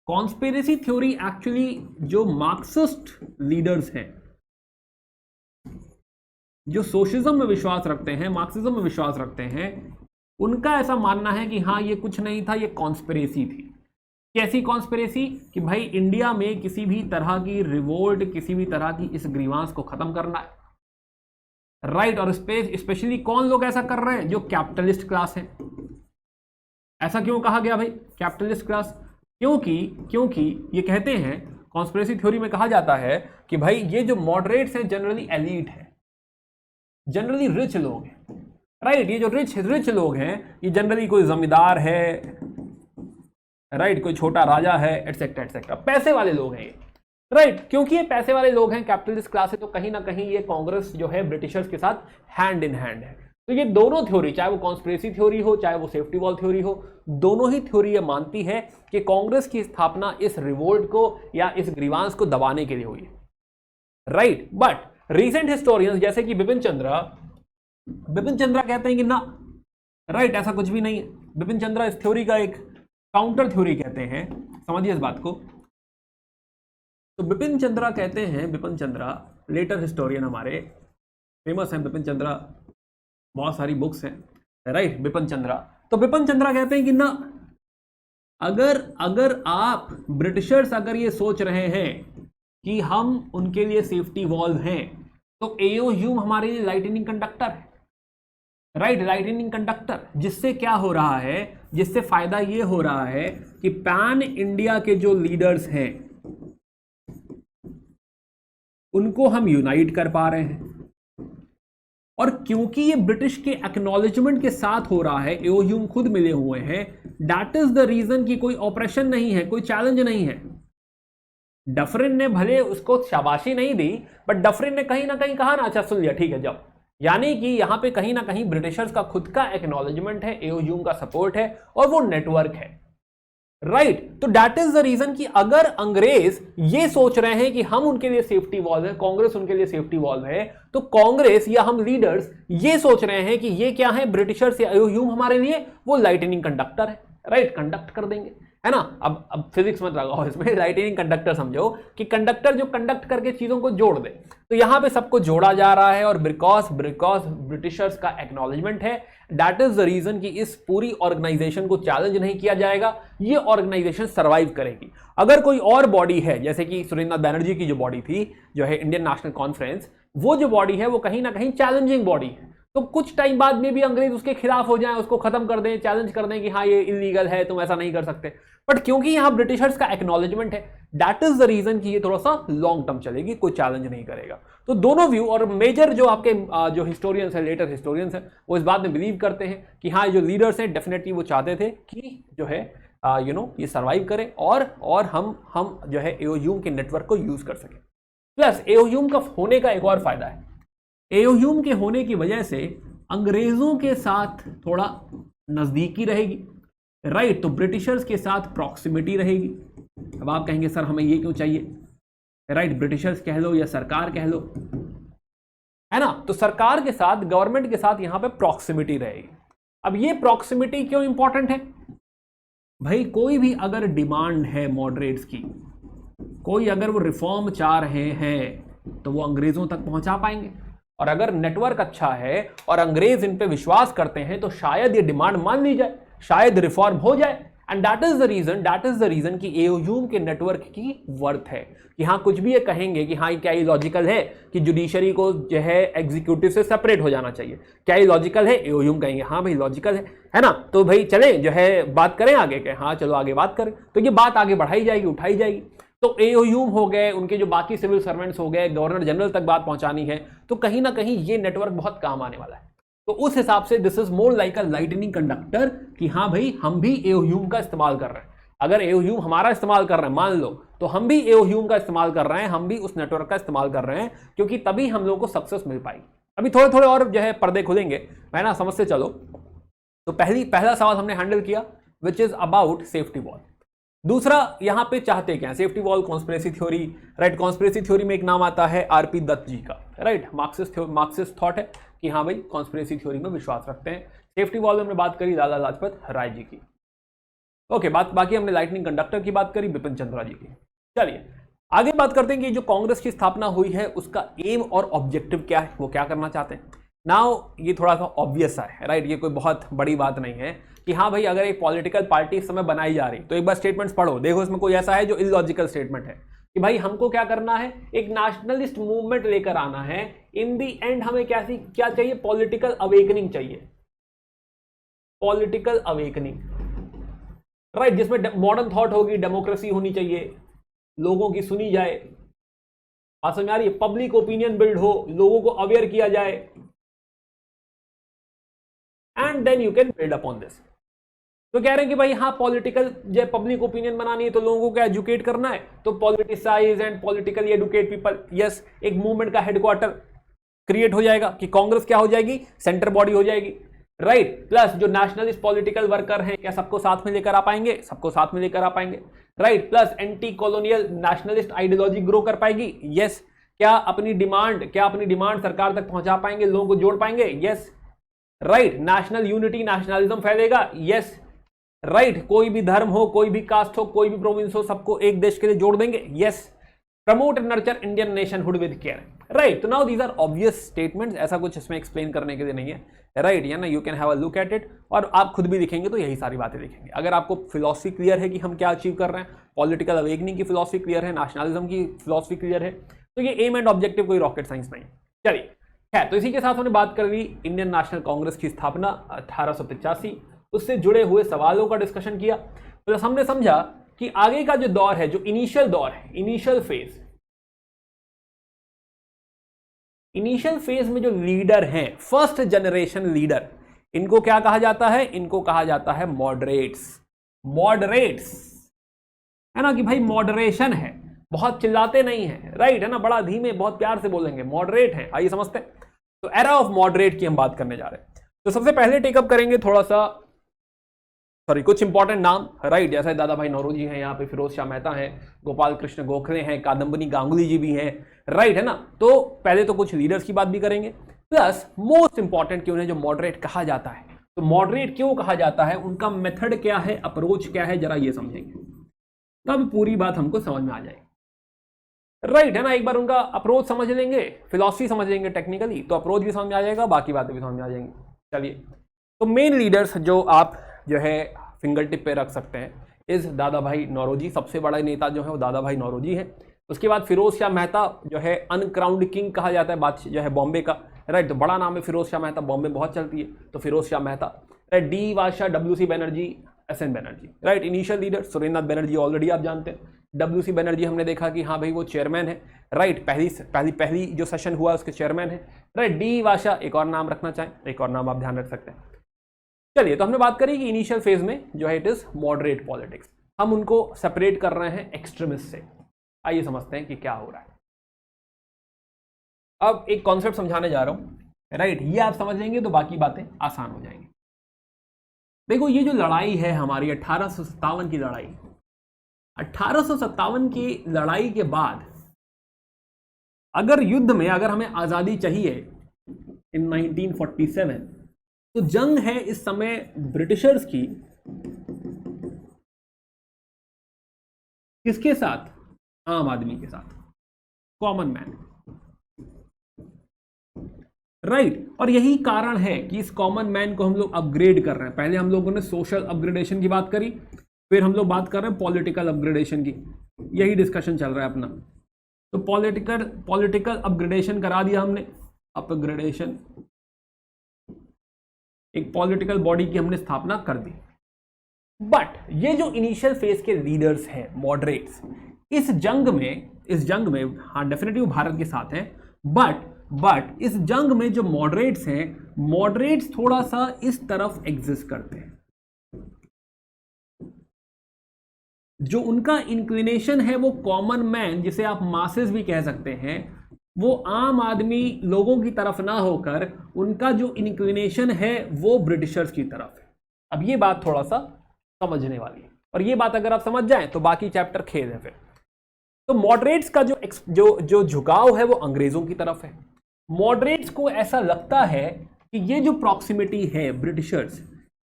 Conspiracy theory actually जो मार्क्सिस्ट लीडर्स हैं, जो सोशलिज्म में विश्वास रखते हैं, मार्क्सिज्म में विश्वास रखते हैं, उनका ऐसा मानना है कि हाँ ये कुछ नहीं था, ये कॉन्स्पिरेसी थी। कैसी कॉन्स्पिरेसी, कि भाई इंडिया में किसी भी तरह की रिवोल्ट, किसी भी तरह की इस ग्रीवांस को खत्म करना है, राइट। और स्पेशली कौन लोग ऐसा कर रहे हैं, जो कैपिटलिस्ट क्लास है। ऐसा क्यों कहा गया भाई, कैपिटलिस्ट क्लास? क्योंकि ये कहते हैं, कॉन्स्पिरेसी थ्योरी में कहा जाता है कि भाई ये जो मॉडरेट्स हैं जनरली एलीट है, जनरली रिच लोग हैं, राइट। ये जो रिच लोग हैं, ये जनरली कोई जमींदार है, राइट, कोई छोटा राजा है, एटसेट्रा एटसेट्रा, पैसे वाले लोग हैं ये, राइट। क्योंकि ये पैसे वाले लोग हैं, कैपिटलिस्ट क्लास है, तो कहीं ना कहीं ये कांग्रेस जो है ब्रिटिशर्स के साथ हैंड इन हैंड है। तो ये दोनों थ्योरी, चाहे वो कॉन्स्पिरेसी थ्योरी हो, चाहे वो सेफ्टी वॉल थ्योरी हो, दोनों ही थ्योरी ये मानती है कि कांग्रेस की स्थापना इस रिवोल्ट को या इस ग्रीवांस को दबाने के लिए हुई है, राइट। बट रीसेंट हिस्टोरियंस जैसे कि बिपिन चंद्रा कहते हैं कि ना, राइट, ऐसा कुछ भी नहीं है। बिपिन चंद्रा इस थ्योरी का एक काउंटर थ्योरी कहते हैं, समझिए इस बात को। तो बिपिन चंद्रा कहते हैं, बिपिन चंद्रा लेटर हिस्टोरियन हमारे फेमस हैं, बिपिन चंद्रा, बहुत सारी बुक्स हैं, राइट, बिपिन चंद्रा। तो बिपिन चंद्रा कहते हैं कि ना, अगर आप ब्रिटिशर्स अगर ये सोच रहे हैं कि हम उनके लिए सेफ्टी वॉल हैं, तो एओ ह्यूम हमारे लिए लाइटनिंग कंडक्टर है, राइट, लाइटनिंग कंडक्टर। जिससे क्या हो रहा है, जिससे फायदा ये हो रहा है कि पैन इंडिया के जो लीडर्स हैं उनको हम यूनाइट कर पा रहे हैं। और क्योंकि ये ब्रिटिश के एक्नॉलेजमेंट के साथ हो रहा है, एओ ह्यूम खुद मिले हुए हैं, दैट इज द रीजन कि कोई ऑपरेशन नहीं है, कोई चैलेंज नहीं है। डफरिन ने भले उसको शाबाशी नहीं दी, बट डफरिन ने कहीं ना कहीं कहा ना, अच्छा सुन लिया, ठीक है, जाओ, यानी कि यहां पे कहीं ना कहीं ब्रिटिशर्स का खुद का एक्नॉलेजमेंट है, एओह्यूम का सपोर्ट है और वो नेटवर्क है, राइट। तो दैट इज द रीजन कि अगर अंग्रेज ये सोच रहे हैं कि हम उनके लिए सेफ्टी वॉल है, कांग्रेस उनके लिए सेफ्टी वॉल है, तो कांग्रेस या हम लीडर्स ये सोच रहे हैं कि ये क्या है, ब्रिटिशर्स या एओह्यूम हमारे लिए वो लाइटनिंग कंडक्टर है, राइट, कंडक्ट कर देंगे, है ना। अब फिजिक्स मत लगाओ इसमें, लाइटनिंग कंडक्टर समझो कि कंडक्टर जो कंडक्ट करके चीजों को जोड़ दे। तो यहां पे सबको जोड़ा जा रहा है और बिकॉज ब्रिटिशर्स का एक्नॉलेजमेंट है, दैट इज द रीजन कि इस पूरी ऑर्गेनाइजेशन को चैलेंज नहीं किया जाएगा, ये ऑर्गेनाइजेशन सर्वाइव करेगी। अगर कोई और बॉडी है, जैसे कि सुरेंद्र बैनर्जी की जो बॉडी थी, जो है इंडियन नेशनल कॉन्फ्रेंस, वो जो बॉडी है वो कहीं ना कहीं चैलेंजिंग बॉडी है, तो कुछ टाइम बाद में भी अंग्रेज उसके खिलाफ हो जाएं, उसको खत्म कर दें, चैलेंज कर दें कि हाँ ये इलीगल है, तुम ऐसा नहीं कर सकते। बट क्योंकि यहां ब्रिटिशर्स का एक्नॉलेजमेंट है, दैट इज द रीजन कि ये थोड़ा सा लॉन्ग टर्म चलेगी, कोई चैलेंज नहीं करेगा। तो दोनों व्यू, और मेजर जो आपके जो हिस्टोरियंस है, लेटर हिस्टोरियंस है, वो इस बात में बिलीव करते हैं कि हाँ जो लीडर्स हैं डेफिनेटली वो चाहते थे कि जो है ये सर्वाइव करे और हम जो है एओह्यूम के नेटवर्क को यूज कर सकें। प्लस एओह्यूम का होने का एक और फायदा है, एओह्यूम के होने की वजह से अंग्रेजों के साथ थोड़ा नजदीकी रहेगी, राइट, तो ब्रिटिशर्स के साथ प्रॉक्सिमिटी रहेगी। अब आप कहेंगे सर हमें ये क्यों चाहिए, राइट, ब्रिटिशर्स कह लो या सरकार कह लो, है ना, तो सरकार के साथ, गवर्नमेंट के साथ यहां पे प्रॉक्सिमिटी रहेगी। अब ये प्रॉक्सिमिटी क्यों इंपॉर्टेंट है भाई, कोई भी अगर डिमांड है मॉडरेट्स की, कोई अगर वो रिफॉर्म चाह रहे हैं तो वो अंग्रेजों तक पहुंचा पाएंगे, और अगर नेटवर्क अच्छा है और अंग्रेज इन पे विश्वास करते हैं तो शायद ये डिमांड मान ली जाए, शायद रिफॉर्म हो जाए। And that is the reason कि एओह्यूम के नेटवर्क की वर्थ है कि हाँ कुछ भी ये कहेंगे कि हाँ क्या ये लॉजिकल है कि जुडिशरी को जो है एग्जीक्यूटिव से सेपरेट हो जाना चाहिए, क्या ये लॉजिकल है, एओह्यूम कहेंगे हाँ भाई लॉजिकल है ना, तो भाई चले जो है बात करें आगे के, हाँ चलो आगे बात करें, तो ये बात आगे बढ़ाई जाएगी, उठाई जाएगी। तो एओह्यूम हो गए, उनके जो बाकी सिविल सर्वेंट्स हो गए, गवर्नर जनरल तक बात पहुंचानी है, तो कहीं ना कहीं ये नेटवर्क बहुत काम आने वाला है। तो उस हिसाब से this is more like a lightning conductor कि हाँ भाई हम भी एओह्यूम का इस्तेमाल कर रहे हैं। अगर एओह्यूम हमारा इस्तेमाल कर रहे हैं मान लो, तो हम भी एओह्यूम का इस्तेमाल कर रहे हैं, हम भी उस नेटवर्क का इस्तेमाल कर रहे हैं, क्योंकि तभी हम लोगों को सक्सेस मिल पाएगी। अभी थोड़े थोड़े और जो है पर्दे खुलेंगे, है ना, समझ से चलो। तो पहला सवाल हमने हैंडल किया which is about safety wall. दूसरा यहां पे चाहते क्या, safety wall, conspiracy theory, right. Conspiracy theory में एक नाम आता है आरपी दत्त जी का, राइट, मार्क्सिस्ट थॉट है कि हाँ भाई कॉन्स्पिरेसी थ्योरी में विश्वास रखते हैं। सेफ्टी वॉल में हमने बात करी लाला लाजपत राय जी की, ओके, बाकी हमने लाइटनिंग कंडक्टर की बात करी बिपिन चंद्रा जी की। चलिए आगे बात करते हैं कि जो कांग्रेस की स्थापना हुई है उसका एम और ऑब्जेक्टिव क्या है, वो क्या करना चाहते हैं। नाउ ये थोड़ा सा ऑब्वियस है, राइट, ये कोई बहुत बड़ी बात नहीं है कि हाँ भाई अगर एक पॉलिटिकल पार्टी इस समय बनाई जा रही, तो एक बार स्टेटमेंट्स पढ़ो, देखो इसमें कोई ऐसा है जो इलॉजिकल स्टेटमेंट है कि भाई हमको क्या करना है, एक नेशनलिस्ट मूवमेंट लेकर आना है, इन दी एंड हमें क्या चाहिए, पॉलिटिकल अवेकनिंग चाहिए, पॉलिटिकल अवेकनिंग, राइट, जिसमें मॉडर्न थॉट होगी, डेमोक्रेसी होनी चाहिए, लोगों की सुनी जाए, बात समझ आ रही है, पब्लिक ओपिनियन बिल्ड हो, लोगों को अवेयर किया जाए, and then you can build upon this. तो कह रहे हैं कि भाई हाँ पॉलिटिकल जो पब्लिक ओपिनियन बनानी है तो लोगों को एजुकेट करना है, तो politicise and politically educate people, yes, एक मूवमेंट का हेडक्वार्टर क्रिएट हो जाएगा कि कांग्रेस क्या हो जाएगी, सेंटर बॉडी हो जाएगी, राइट। प्लस जो नेशनलिस्ट पॉलिटिकल वर्कर हैं क्या सबको साथ में लेकर आ पाएंगे, सबको साथ में लेकर आ पाएंगे, right. Plus anti colonial nationalist ideology grow कर पाएगी, यस। क्या अपनी डिमांड सरकार तक पहुंचा पाएंगे, लोगों को जोड़ पाएंगे, yes, right. National unity, nationalism फैलेगा, यस, राइट। कोई भी धर्म हो, कोई भी कास्ट हो, कोई भी प्रोविंस हो, सबको एक देश के लिए जोड़ देंगे, yes. Promote and nurture Indian nationhood with care, right. तो now these are obvious statements, ऐसा कुछ इसमें एक्सप्लेन करने के लिए नहीं है, राइट, या ना, you can have a look at it, और आप खुद भी लिखेंगे तो यही सारी बातें लिखेंगे। अगर आपको फिलॉसफी क्लियर है कि हम क्या अचीव कर रहे हैं, पॉलिटिकल अवेकनिंग की फिलॉसफी क्लियर है, नेशनलिज्म की फिलॉसफी क्लियर है, तो ये एम एंड ऑब्जेक्टिव कोई रॉकेट साइंस नहीं। चलिए है, तो इसी के साथ हमने बात कर ली इंडियन नेशनल कांग्रेस की स्थापना 1885, उससे जुड़े हुए सवालों का डिस्कशन किया, प्लस हमने समझा कि आगे का जो दौर है, जो इनिशियल दौर है, इनिशियल फेज में जो लीडर हैं, फर्स्ट जनरेशन लीडर, इनको क्या कहा जाता है, इनको कहा जाता है मॉडरेट्स, है ना, कि भाई मॉडरेशन है, बहुत चिल्लाते नहीं है, राइट, है ना, बड़ा धीमे बहुत प्यार से बोलेंगे, मॉडरेट है, आइए समझते हैं। तो एरा ऑफ मॉडरेट की हम बात करने जा रहे हैं। तो सबसे पहले टेकअप करेंगे थोड़ा सा कुछ इंपॉर्टेंट नाम, राइट, जैसे दादा भाई नौरोजी हैं, यहाँ पे फिरोज शाह मेहता हैं, गोपाल कृष्ण गोखले हैं, कादम्बनी गांगुली जी भी हैं, राइट, है ना। तो पहले तो कुछ लीडर्स की बात भी करेंगे, प्लस मोस्ट इंपॉर्टेंट कि उन्हें जो मॉडरेट कहा जाता है, तो मॉडरेट क्यों कहा जाता है, उनका मेथड क्या है, अप्रोच क्या है, जरा ये समझेंगे, तब पूरी बात हमको समझ में आ जाएगी, राइट, है ना। एक बार उनका अप्रोच समझ लेंगे, फिलॉसफी समझ लेंगे टेक्निकली, तो अप्रोच भी समझ में आ जाएगा, बाकी बातें भी समझ में आ जाएंगी। चलिए, तो मेन लीडर्स जो आप जो है फिंगर टिप पे रख सकते हैं इस दादा भाई नौरोजी, सबसे बड़ा नेता जो है वो दादा भाई नौरोजी है। उसके बाद फिरोज शाह मेहता जो है अनक्राउंड किंग कहा जाता है, बात जो है बॉम्बे का, राइट, तो बड़ा नाम है फिरोज शाह मेहता, बॉम्बे बहुत चलती है, तो Feroz Shah Mehta, right. D Wacha, W C. Banerjee, S N. Banerjee, right. Initial leader Surendranath Banerjee already आप जानते हैं, डब्ल्यू.सी. बनर्जी हमने देखा कि हाँ भाई वो चेयरमैन है, राइट, पहली जो सेशन हुआ उसके चेयरमैन है, राइट। डी वाशा एक और नाम रखना चाहें, एक और नाम आप ध्यान रख सकते हैं। चलिए, तो हमने बात करी कि इनिशियल फेज में जो है इट इज मॉडरेट पॉलिटिक्स, हम उनको सेपरेट कर रहे हैं एक्सट्रीमिस्ट से। आइए समझते हैं कि क्या हो रहा है। अब एक कॉन्सेप्ट समझाने जा रहा हूं, राइट, ये आप समझ लेंगे तो बाकी बातें आसान हो जाएंगी। देखो, ये जो लड़ाई है हमारी 1857 की लड़ाई, 1857 की लड़ाई के बाद अगर युद्ध में अगर हमें आजादी चाहिए इन 1947, तो जंग है इस समय ब्रिटिशर्स की किसके साथ, आम आदमी के साथ, कॉमन मैन, राइट। और यही कारण है कि इस कॉमन मैन को हम लोग अपग्रेड कर रहे हैं। पहले हम लोगों ने सोशल अपग्रेडेशन की बात करी, फिर हम लोग बात कर रहे हैं पॉलिटिकल अपग्रेडेशन की, यही डिस्कशन चल रहा है अपना। तो पॉलिटिकल अपग्रेडेशन करा दिया हमने, अपग्रेडेशन, एक पॉलिटिकल बॉडी की हमने स्थापना कर दी। बट ये जो इनिशियल फेज के लीडर्स हैं मॉडरेट्स, इस जंग में हाँ डेफिनेटली भारत के साथ हैं, बट इस जंग में जो मॉडरेट्स हैं, मॉडरेट्स थोड़ा सा इस तरफ एग्जिस्ट करते हैं। जो उनका इंक्लिनेशन है वो कॉमन मैन, जिसे आप मासेस भी कह सकते हैं, वो आम आदमी लोगों की तरफ ना होकर उनका जो इंक्लिनेशन है वो ब्रिटिशर्स की तरफ है। अब ये बात थोड़ा सा समझने वाली है, और ये बात अगर आप समझ जाएं तो बाकी चैप्टर खेल है फिर। तो मॉडरेट्स का जो झुकाव है वो अंग्रेजों की तरफ है। मॉडरेट्स को ऐसा लगता है कि ये जो प्रॉक्सिमिटी है ब्रिटिशर्स,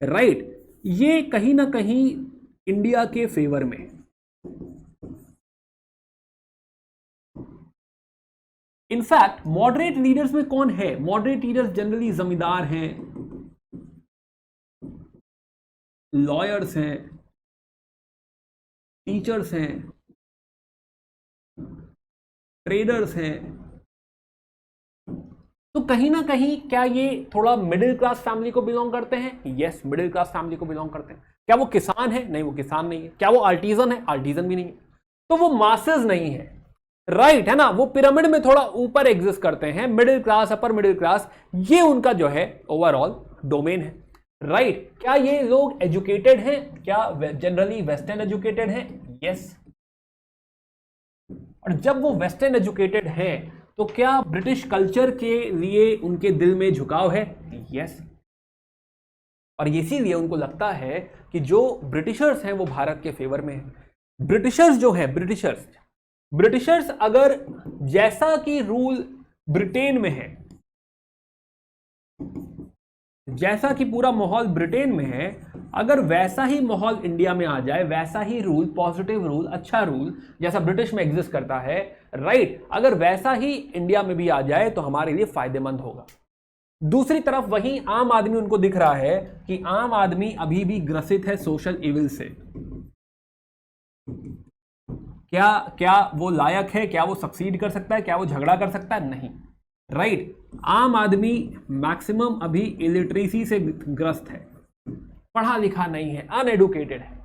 राइट, ये कहीं ना कहीं इंडिया के फेवर में। इनफैक्ट मॉडरेट लीडर्स में कौन है, मॉडरेट लीडर्स जनरली जमींदार हैं, लॉयर्स हैं, टीचर्स हैं, ट्रेडर्स हैं। तो कहीं ना कहीं क्या ये थोड़ा मिडिल क्लास फैमिली को बिलोंग करते हैं? यस, मिडिल क्लास फैमिली को बिलोंग करते हैं। क्या वो किसान है? नहीं, वो किसान नहीं है। क्या वो आर्टिजन है? आर्टिजन भी नहीं है। तो वो मासेस नहीं है, राइट, है ना। वो पिरामिड में थोड़ा ऊपर एग्जिस्ट करते हैं, middle class, upper middle class, ये उनका जो है ओवरऑल डोमेन है, राइट। क्या ये लोग एजुकेटेड हैं? क्या जनरली वेस्टर्न एजुकेटेड हैं? यस। और जब वो वेस्टर्न एजुकेटेड हैं तो क्या ब्रिटिश कल्चर के लिए उनके दिल में झुकाव है? यस। और इसीलिए उनको लगता है कि जो ब्रिटिशर्स हैं वो भारत के फेवर में है। ब्रिटिशर्स जो है, ब्रिटिशर्स अगर जैसा कि रूल ब्रिटेन में है, जैसा कि पूरा माहौल ब्रिटेन में है, अगर वैसा ही माहौल इंडिया में आ जाए, वैसा ही रूल, पॉजिटिव रूल, अच्छा रूल जैसा ब्रिटिश में एग्जिस्ट करता है, राइट, अगर वैसा ही इंडिया में भी आ जाए तो हमारे लिए फायदेमंद होगा। दूसरी तरफ वही आम आदमी उनको दिख रहा है कि आम आदमी अभी भी ग्रसित है सोशल इविल से। क्या वो लायक है? क्या वो सक्सीड कर सकता है? क्या वो झगड़ा कर सकता है? नहीं, राइट। आम आदमी मैक्सिमम अभी इलिटरेसी से ग्रस्त है, पढ़ा लिखा नहीं है, अनएडुकेटेड है,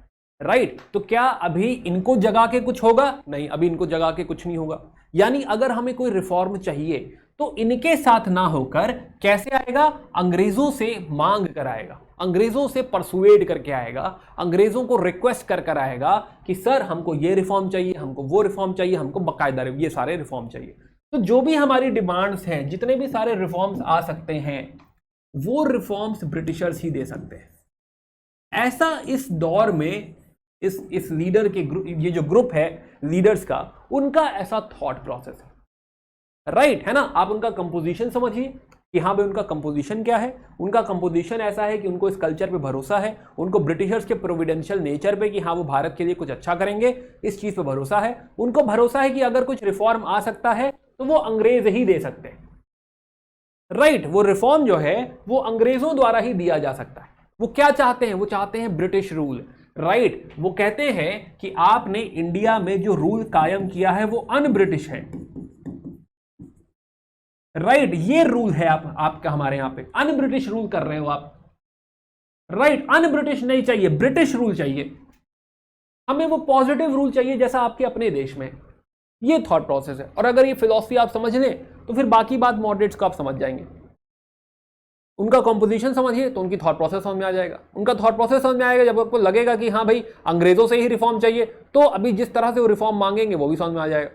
राइट। तो क्या अभी इनको जगा के कुछ होगा? नहीं, अभी इनको जगा के कुछ नहीं होगा। यानी अगर हमें कोई रिफॉर्म चाहिए तो इनके साथ ना होकर कैसे आएगा? अंग्रेजों से मांग कर आएगा, अंग्रेजों से परसुएड करके आएगा, अंग्रेजों को रिक्वेस्ट कर आएगा कि सर हमको ये रिफॉर्म चाहिए, हमको वो रिफॉर्म चाहिए, हमको बाकायदा ये सारे रिफॉर्म चाहिए। तो जो भी हमारी डिमांड्स हैं, जितने भी सारे रिफॉर्म्स आ सकते हैं, वो रिफॉर्म्स ब्रिटिशर्स ही दे सकते हैं। ऐसा इस दौर में इस लीडर के ग्रुप, ये जो ग्रुप है लीडर्स का, उनका ऐसा थॉट प्रोसेस है, राइट है ना। आप उनका कंपोजिशन समझिए कि हाँ भाई उनका कंपोजिशन क्या है। उनका कंपोजिशन ऐसा है कि उनको इस कल्चर पे भरोसा है, उनको ब्रिटिशर्स के प्रोविडेंशियल नेचर पे कि हाँ वो भारत के लिए कुछ अच्छा करेंगे, इस चीज पे भरोसा है। उनको भरोसा है कि अगर कुछ रिफॉर्म आ सकता है तो वो अंग्रेज ही दे सकते हैं, राइट। वो रिफॉर्म जो है वो अंग्रेजों द्वारा ही दिया जा सकता है। वो क्या चाहते हैं? वो चाहते हैं ब्रिटिश रूल, राइट। वो कहते हैं कि आपने इंडिया में जो रूल कायम किया है वो अन ब्रिटिश है, राइट। ये रूल है आपका हमारे यहां पे अन ब्रिटिश रूल कर रहे हो आप, राइट। अन ब्रिटिश नहीं चाहिए, ब्रिटिश रूल चाहिए हमें, वो पॉजिटिव रूल चाहिए जैसा आपके अपने देश में। ये थॉट प्रोसेस है। और अगर ये फिलॉसफी आप समझ लें तो फिर बाकी बात मॉडरेट्स को आप समझ जाएंगे। उनका कॉम्पोजिशन समझिए तो उनकी थॉट प्रोसेस समझ में आ जाएगा। उनका थॉट प्रोसेस समझ में आएगा जब आपको लगेगा कि हाँ भाई अंग्रेजों से ही रिफॉर्म चाहिए, तो अभी जिस तरह से वो रिफॉर्म मांगेंगे वो भी समझ में आ जाएगा,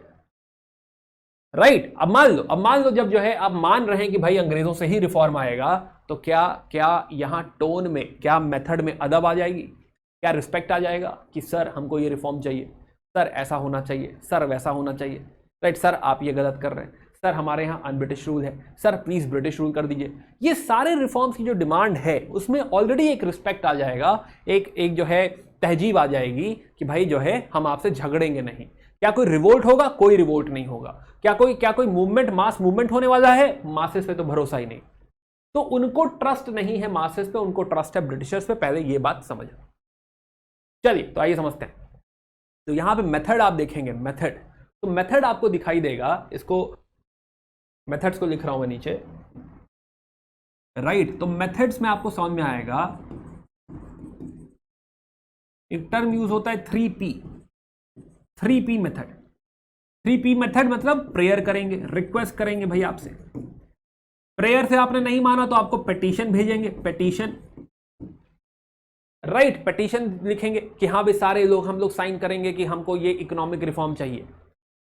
राइट। अब मान लो जब जो है आप मान रहे हैं कि भाई अंग्रेजों से ही रिफॉर्म आएगा, तो क्या यहां टोन में, क्या मेथड में अदब आ जाएगी, क्या रिस्पेक्ट आ जाएगा कि सर हमको ये रिफॉर्म चाहिए, सर ऐसा होना चाहिए, सर वैसा होना चाहिए, राइट। सर आप ये गलत कर रहे हैं, सर हमारे यहाँ अन ब्रिटिश रूल है, सर प्लीज ब्रिटिश रूल कर दीजिए। ये सारे रिफॉर्म्स की जो डिमांड है उसमें ऑलरेडी एक रिस्पेक्ट आ जाएगा, एक जो है तहजीब आ जाएगी कि भाई जो है हम आपसे झगड़ेंगे नहीं। क्या कोई रिवोल्ट होगा? कोई रिवोल्ट नहीं होगा। क्या कोई मूवमेंट, मास मूवमेंट होने वाला है? मासेस पे तो भरोसा ही नहीं। तो उनको ट्रस्ट नहीं है मासेस पे, उनको ट्रस्ट है ब्रिटिशर्स पे। पहले ये बात समझ। चलिए तो आइए समझते हैं। तो यहां पे मेथड आप देखेंगे, मेथड, तो मेथड आपको दिखाई देगा, इसको मेथड्स को लिख रहा हूं मैं नीचे, राइट। तो मेथड्स में आपको समझ में आएगा एक टर्म यूज होता है 3P, 3P method. 3P method मतलब प्रेयर करेंगे, रिक्वेस्ट करेंगे भाई आपसे। प्रेयर से आपने नहीं माना तो आपको पेटिशन भेजेंगे, पेटिशन, राइट। पेटिशन लिखेंगे कि हाँ भाई सारे लोग, हम लोग साइन करेंगे कि हमको ये इकोनॉमिक रिफॉर्म चाहिए।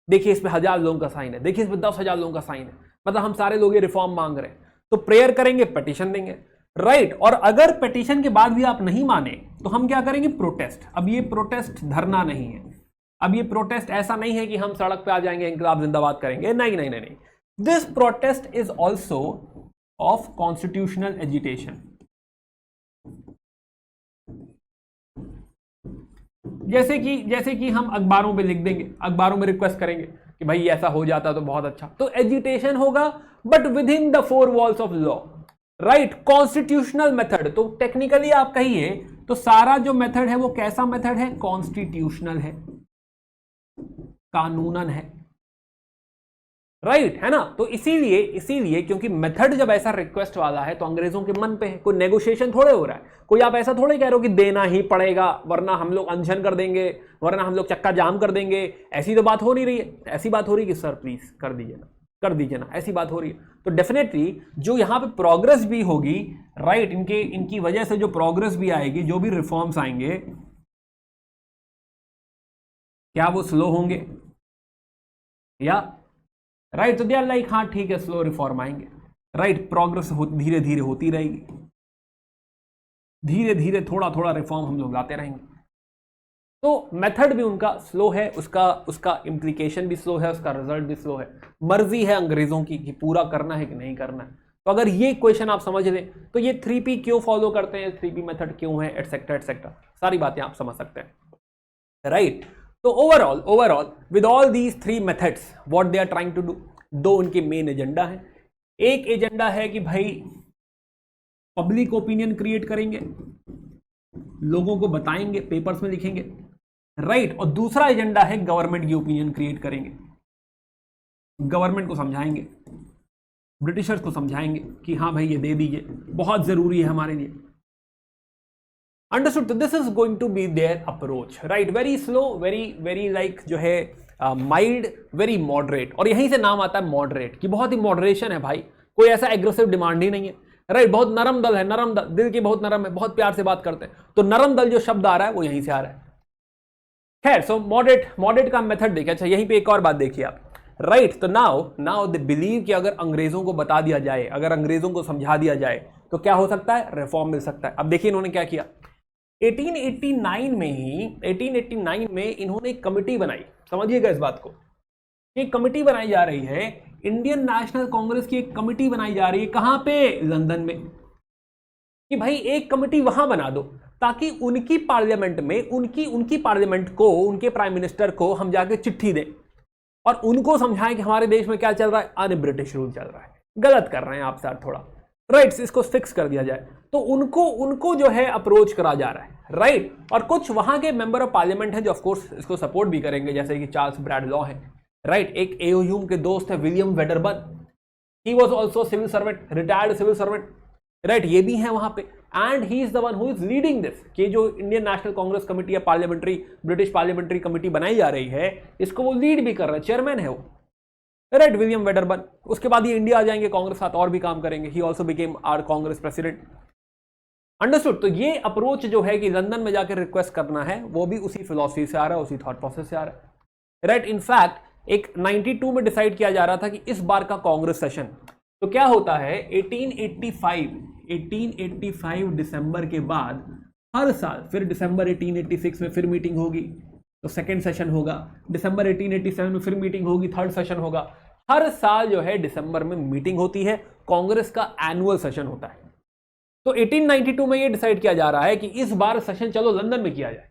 देखिए इस पे 1000 लोगों का साइन है, देखिए इस पे 10,000 लोगों का साइन है, मतलब हम सारे लोग ये रिफॉर्म मांग रहे हैं। तो प्रेयर करेंगे, पेटिशन देंगे, राइट। और अगर पेटिशन के बाद भी आप नहीं माने तो हम क्या करेंगे? प्रोटेस्ट। अब ये प्रोटेस्ट धरना नहीं है, अब ये प्रोटेस्ट ऐसा नहीं है कि हम सड़क पे आ जाएंगे, इंकलाब जिंदाबाद करेंगे, नहीं नहीं नहीं नहीं। This protest is also of constitutional agitation. जैसे कि हम अखबारों पे लिख देंगे, अखबारों में रिक्वेस्ट करेंगे कि भाई ऐसा हो जाता तो बहुत अच्छा। तो एजिटेशन होगा but with in the 4 walls of law, right. Constitutional method, तो टेक्निकली आप कहिए तो सारा जो मेथड है वो कैसा मेथड है? कॉन्स्टिट्यूशनल है, कानूनन है, राइट है ना। तो इसीलिए क्योंकि मेथड जब ऐसा रिक्वेस्ट वाला है तो अंग्रेजों के मन पे है, कोई नेगोशिएशन थोड़े हो रहा है, कोई आप ऐसा थोड़े कह रहे हो कि देना ही पड़ेगा वरना हम लोग अनशन कर देंगे, वरना हम लोग चक्का जाम कर देंगे। ऐसी तो बात हो नहीं रही है, ऐसी बात हो रही है कि सर प्लीज कर दीजिए ना, कर दीजिए ना, ऐसी बात हो रही है। तो डेफिनेटली जो यहां पे प्रोग्रेस भी होगी, राइट, इनकी वजह से जो प्रोग्रेस भी आएगी, जो भी रिफॉर्म्स आएंगे, क्या वो स्लो होंगे या राइट। तो दे आर लाइक हाँ ठीक है स्लो रिफॉर्म आएंगे, राइट। प्रोग्रेस धीरे धीरे होती रहेगी, धीरे धीरे थोड़ा थोड़ा रिफॉर्म हम लोग लाते रहेंगे। तो मेथड भी उनका स्लो है, उसका इम्प्लीकेशन भी स्लो है, उसका रिजल्ट भी स्लो है। मर्जी है अंग्रेजों की कि पूरा करना है कि नहीं करना है। तो अगर ये क्वेश्चन आप समझ लें तो ये 3P क्यों फॉलो करते हैं, 3P मेथड क्यों है, एटसेट्रा एटसेट्रा, सारी बातें आप समझ सकते हैं, राइट। तो overall with all these 3 methods what they are trying to do, 2 उनके मेन एजेंडा है। एक एजेंडा है कि भाई पब्लिक ओपिनियन क्रिएट करेंगे, लोगों को बताएंगे, पेपर्स में लिखेंगे, राइट। और दूसरा एजेंडा है गवर्नमेंट की ओपिनियन क्रिएट करेंगे, गवर्नमेंट को समझाएंगे, ब्रिटिशर्स को समझाएंगे कि हाँ भाई ये दे दीजिए, बहुत जरूरी है हमारे लिए। अंडरस्टूड। तो this is going to be their approach, right. Very slow, very like जो है माइल्ड, वेरी मॉडरेट। और यहीं से नाम आता है मॉडरेट, कि बहुत ही मॉडरेशन है भाई, कोई ऐसा एग्रेसिव डिमांड ही नहीं है, राइट। बहुत नरम दल है, नरम दल, दिल की बहुत नरम है, बहुत प्यार से बात करते हैं। तो नरम दल जो शब्द आ रहा है वो यहीं से आ रहा है। खैर, सो मॉडरेट का मेथड देखिए। अच्छा, यहीं पे एक और बात देखिए आप, राइट। तो नाउ दे बिलीव कि अगर अंग्रेजों को बता दिया जाए, अगर अंग्रेजों को समझा दिया जाए तो क्या हो सकता है, रिफॉर्म मिल सकता है। अब देखिए इन्होंने क्या किया, 1889 में इन्होंने एक कमिटी बनाई, समझिएगा इस बात को, एक कमिटी बनाई जा रही है, इंडियन नेशनल कांग्रेस की एक कमिटी बनाई जा रही है, कहां पे, लंदन में, कि भाई एक कमिटी वहां बना दो ताकि उनकी पार्लियामेंट में, उनकी पार्लियामेंट को, उनके प्राइम मिनिस्टर को हम जाके चिट्ठी दें और उनको समझाएं कि हमारे देश में क्या चल रहा है, अन ब्रिटिश रूल चल रहा है, गलत कर रहे हैं आप सर थोड़ा, राइट, इसको फिक्स कर दिया जाए। तो उनको जो है अप्रोच करा जा रहा है, राइट। और कुछ वहां के मेंबर ऑफ पार्लियामेंट हैं जो ऑफकोर्स इसको सपोर्ट भी करेंगे, जैसे कि चार्ल्स ब्रैडलॉ है, राइट। एक एओ ह्यूम के दोस्त है William Wedderburn, he was also civil servant, retired civil servant, right, ये भी हैं वहां पे। And he is the one who is leading this, कि जो इंडियन नेशनल कांग्रेस कमेटी या ब्रिटिश पार्लियामेंट्री कमेटी बनाई जा रही है, इसको वो लीड भी कर रहे हैं, चेयरमैन है वो, राइट, विलियम वेडरबर्न। उसके बाद ये इंडिया आ जाएंगे, कांग्रेस साथ और भी काम करेंगे, he also became our Congress president. Understood. तो ये अप्रोच जो है कि लंदन में जाकर रिक्वेस्ट करना है, वो भी उसी फिलॉसफी से आ रहा है, उसी थॉट प्रोसेस से आ रहा है, राइट। इनफैक्ट एक 92 में डिसाइड किया जा रहा था कि इस बार का कांग्रेस सेशन, तो क्या होता है 1885 दिसंबर के बाद हर साल, फिर दिसंबर 1886 में फिर मीटिंग होगी, तो सेकेंड सेशन होगा, दिसंबर 1887 में फिर मीटिंग होगी, थर्ड सेशन होगा। हर साल जो है दिसंबर में मीटिंग होती है, कांग्रेस का एनुअल सेशन होता है। तो 1892 में ये डिसाइड किया जा रहा है कि इस बार सेशन चलो लंदन में किया जाए,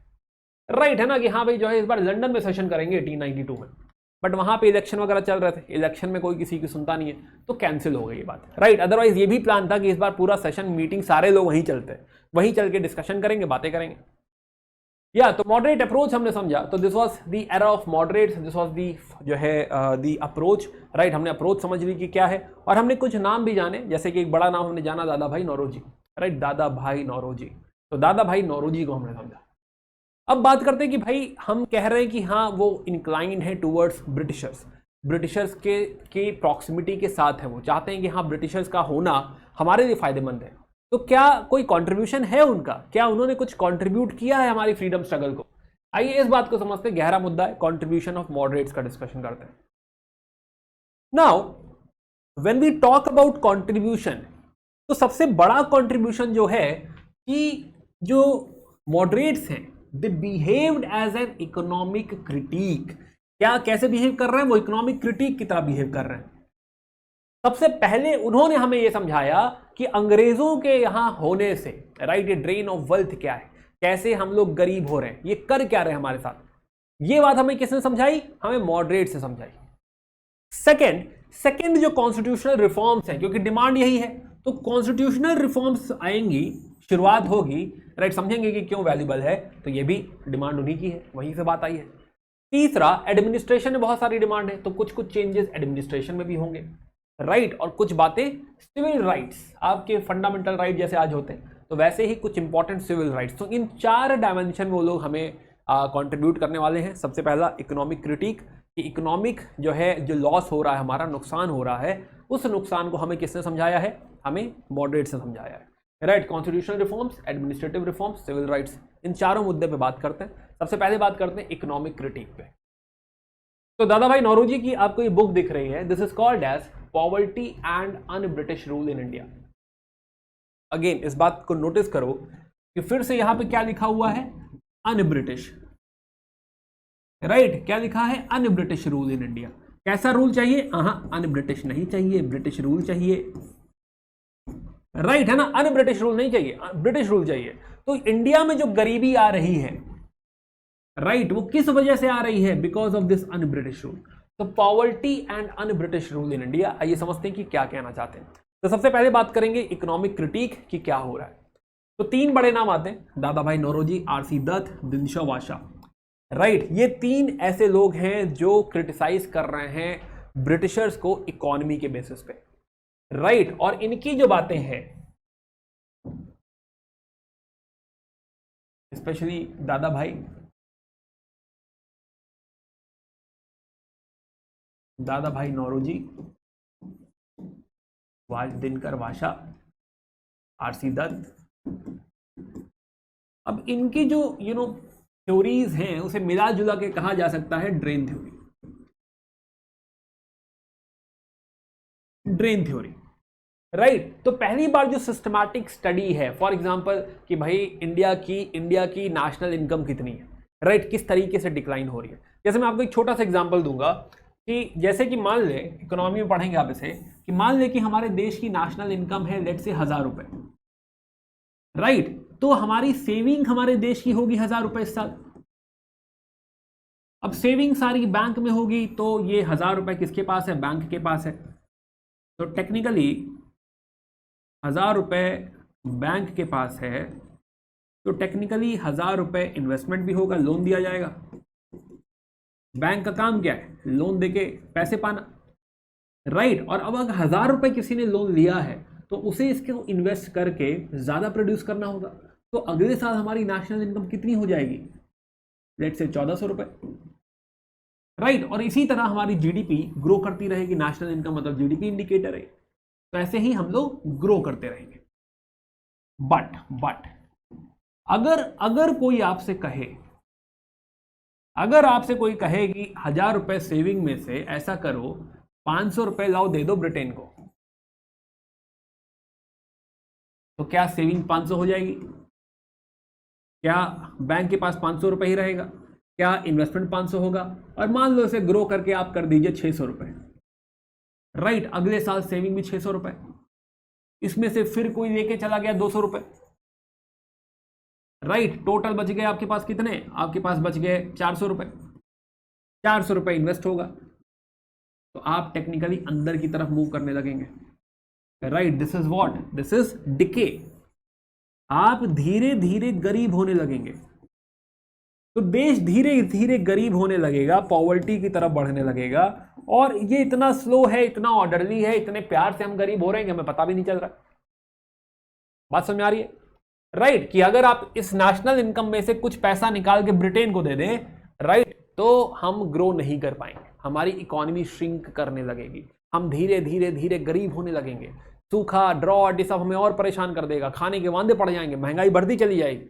राइट, है ना, कि हाँ भाई जो है इस बार लंदन में सेशन करेंगे 1892 में। बट वहां पे इलेक्शन वगैरह चल रहे थे, इलेक्शन में कोई किसी की सुनता नहीं है, तो कैंसिल हो गई ये बात, राइट। अदरवाइज ये भी प्लान था कि इस बार पूरा सेशन मीटिंग सारे लोग वहीं चलते हैं, वहीं चल के डिस्कशन करेंगे, बातें करेंगे। या तो मॉडरेट अप्रोच हमने समझा, तो this was the era of moderates, this was the जो है दी अप्रोच, राइट। हमने अप्रोच समझ ली कि क्या है, और हमने कुछ नाम भी जाने, जैसे कि एक बड़ा नाम हमने जाना दादा भाई नौरोजी, राइट, दादा भाई नौरोजी। तो दादा भाई नौरोजी को हमने समझा। अब बात करते हैं कि भाई हम कह रहे हैं कि हाँ वो इंक्लाइंड है टूवर्ड्स ब्रिटिशर्स के प्रॉक्सिमिटी के साथ है, वो चाहते हैं कि हाँ ब्रिटिशर्स का होना हमारे लिए फायदेमंद है। तो क्या कोई कंट्रीब्यूशन है उनका, क्या उन्होंने कुछ कंट्रीब्यूट किया है हमारी फ्रीडम स्ट्रगल को? आइए इस बात को समझते हैं, गहरा मुद्दा है, कंट्रीब्यूशन ऑफ मॉडरेट्स का डिस्कशन करते हैं। Now when we talk about contribution, तो सबसे बड़ा कंट्रीब्यूशन जो है कि जो मॉडरेट्स हैं, they behaved as an economic critic. क्या कैसे बिहेव कर रहे हैं? वो इकोनॉमिक क्रिटिक की तरह बिहेव कर रहे हैं। सबसे पहले उन्होंने हमें यह समझाया कि अंग्रेजों के यहां होने से, राइट, ये ड्रेन ऑफ वेल्थ क्या है, कैसे हम लोग गरीब हो रहे हैं, ये कर क्या रहे हैं हमारे साथ। ये बात हमें किसने समझाई? हमें मॉडरेट से समझाई। सेकंड जो कॉन्स्टिट्यूशनल रिफॉर्म्स हैं, क्योंकि डिमांड यही है, तो कॉन्स्टिट्यूशनल रिफॉर्म्स आएंगी, शुरुआत होगी, राइट, समझेंगे कि क्यों वैल्यूबल है, तो ये भी डिमांड उन्हीं की है, वहीं से बात आई है। तीसरा, एडमिनिस्ट्रेशन में बहुत सारी डिमांड है, तो कुछ चेंजेस एडमिनिस्ट्रेशन में भी होंगे, राइट, और कुछ बातें सिविल राइट्स, आपके फंडामेंटल राइट जैसे आज होते हैं, तो वैसे ही कुछ इंपॉर्टेंट सिविल राइट्स। तो इन 4 डायमेंशन में वो लोग हमें कंट्रीब्यूट करने वाले हैं। सबसे पहला इकोनॉमिक क्रिटिक, कि इकोनॉमिक जो है, जो लॉस हो रहा है हमारा, नुकसान हो रहा है, उस नुकसान को हमें किसने समझाया है? हमें मॉडरेट से समझाया है, right. Constitutional reforms, administrative reforms, civil rights, इन चारों मुद्दे पे बात करते हैं। सबसे पहले बात करते हैं इकोनॉमिक क्रिटिक पे। तो दादा भाई नौरोजी की आपको ये बुक दिख रही है, this is called as poverty and un British rule in India. Again इस बात को नोटिस करो कि फिर से यहां पे क्या लिखा हुआ है? अन ब्रिटिश, राइट, क्या लिखा है? अन ब्रिटिश रूल इन इंडिया। कैसा रूल चाहिए? अन ब्रिटिश नहीं चाहिए, ब्रिटिश रूल चाहिए, राइट, है ना, अन ब्रिटिश रूल नहीं चाहिए, ब्रिटिश रूल चाहिए। तो इंडिया में जो गरीबी आ रही है, राइट, वो किस वजह से आ रही है? Because of this un British rule. तो poverty and un British rule in India, आइए समझते हैं कि क्या कहना चाहते हैं। तो सबसे पहले बात करेंगे इकोनॉमिक क्रिटिक की क्या हो रहा है। तो 3 बड़े नाम आते हैं, दादा भाई नौरोजी, आरसी दत्त, दिनशा वाशा, राइट। ये 3 ऐसे लोग हैं जो क्रिटिसाइज कर रहे हैं ब्रिटिशर्स को इकोनॉमी के बेसिस पे, राइट। और इनकी जो बातें हैं, स्पेशली दादा भाई नौरोजी, दिनकर वाशा, आरसी दत्त, अब इनकी जो थ्योरीज हैं, उसे मिला जुला के कहा जा सकता है drain theory. Drain theory, right. तो पहली बार जो सिस्टमैटिक स्टडी है, फॉर एग्जांपल कि भाई इंडिया की नेशनल इनकम कितनी है, राइट, किस तरीके से डिक्लाइन हो रही है। जैसे मैं आपको एक छोटा सा एग्जांपल दूंगा कि जैसे कि मान ले, इकोनॉमी में पढ़ेंगे आप इसे, कि मान ले कि हमारे देश की नेशनल इनकम है लेट से 1000 रुपए, राइट। तो हमारी सेविंग हमारे देश की होगी 1000 रुपए इस साल। अब सेविंग सारी बैंक में होगी, तो ये 1000 रुपए किसके पास है? बैंक के पास है। तो टेक्निकली 1000 रुपए बैंक के पास है, तो टेक्निकली 1000 रुपए इन्वेस्टमेंट भी होगा, लोन दिया जाएगा। बैंक का काम क्या है? लोन देके पैसे पाना, राइट। और अब अगर 1000 रुपए किसी ने लोन लिया है तो उसे इसको इन्वेस्ट करके ज्यादा प्रोड्यूस करना होगा। तो अगले साल हमारी नेशनल इनकम कितनी हो जाएगी? लेट से 1400 रुपए, राइट। और इसी तरह हमारी जीडीपी ग्रो करती रहेगी। नेशनल इनकम मतलब जीडीपी इंडिकेटर है, तो ऐसे ही हम लोग ग्रो करते रहेंगे। बट अगर कोई आपसे कहे, अगर आपसे कोई कहे कि 1000 रुपए सेविंग में से ऐसा करो 500 रुपए लाओ दे दो ब्रिटेन को, तो क्या सेविंग 500 हो जाएगी? क्या बैंक के पास 500 रुपए ही रहेगा? क्या इन्वेस्टमेंट 500 होगा? और मान लो इसे ग्रो करके आप कर दीजिए 600 रुपए, राइट। अगले साल सेविंग भी 600 रुपए, इसमें से फिर कोई लेके चला गया 200 रुपए, राइट। टोटल बच गए आपके पास कितने? आपके पास बच गए 400 रुपए। 400 रुपए इन्वेस्ट होगा, तो आप टेक्निकली अंदर की तरफ मूव करने लगेंगे, right. This is what? This is decay. आप धीरे धीरे गरीब होने लगेंगे, तो देश धीरे धीरे गरीब होने लगेगा, पॉवर्टी की तरफ बढ़ने लगेगा। और ये इतना स्लो है, इतना ऑर्डरली है, इतने प्यार से हम गरीब हो रहे हैं कि हमें पता भी नहीं चल रहा। बात समझ आ रही है, राइट। कि अगर आप इस नेशनल इनकम में से कुछ पैसा निकाल के ब्रिटेन को दे दें, राइट, तो हम ग्रो नहीं कर पाएंगे, हमारी इकोनॉमी श्रिंक करने लगेगी, हम धीरे धीरे धीरे गरीब होने लगेंगे। सूखा, ड्रॉट, ये सब हमें और परेशान कर देगा, खाने के वांदे पड़ जाएंगे, महंगाई बढ़ती चली जाएगी,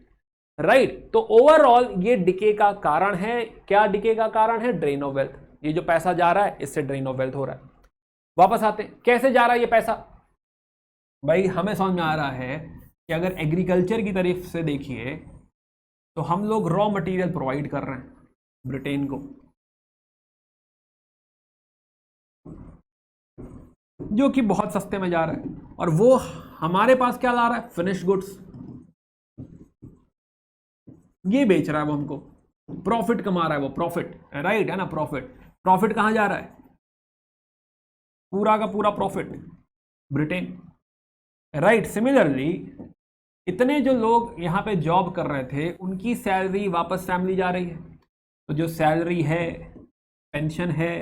राइट। तो ओवरऑल ये डिके का कारण है। क्या डिके का कारण है? Drain of wealth. ये जो पैसा जा रहा है इससे ड्रेन ऑफ वेल्थ हो रहा है। वापस आते हैं, कैसे जा रहा है ये पैसा? भाई हमें समझ में आ रहा है कि अगर एग्रीकल्चर की तरफ से देखिए तो हम लोग रॉ मटेरियल प्रोवाइड कर रहे हैं ब्रिटेन को, जो कि बहुत सस्ते में जा रहा है, और वो हमारे पास क्या ला रहा है? Finish goods. ये बेच रहा है वो हमको, प्रॉफिट कमा रहा है वो, प्रॉफिट, राइट है ना। प्रॉफिट कहां जा रहा है? पूरा का पूरा प्रॉफिट ब्रिटेन, राइट। सिमिलरली इतने जो लोग यहां पे जॉब कर रहे थे उनकी सैलरी वापस फैमिली जा रही है, तो जो सैलरी है, पेंशन है,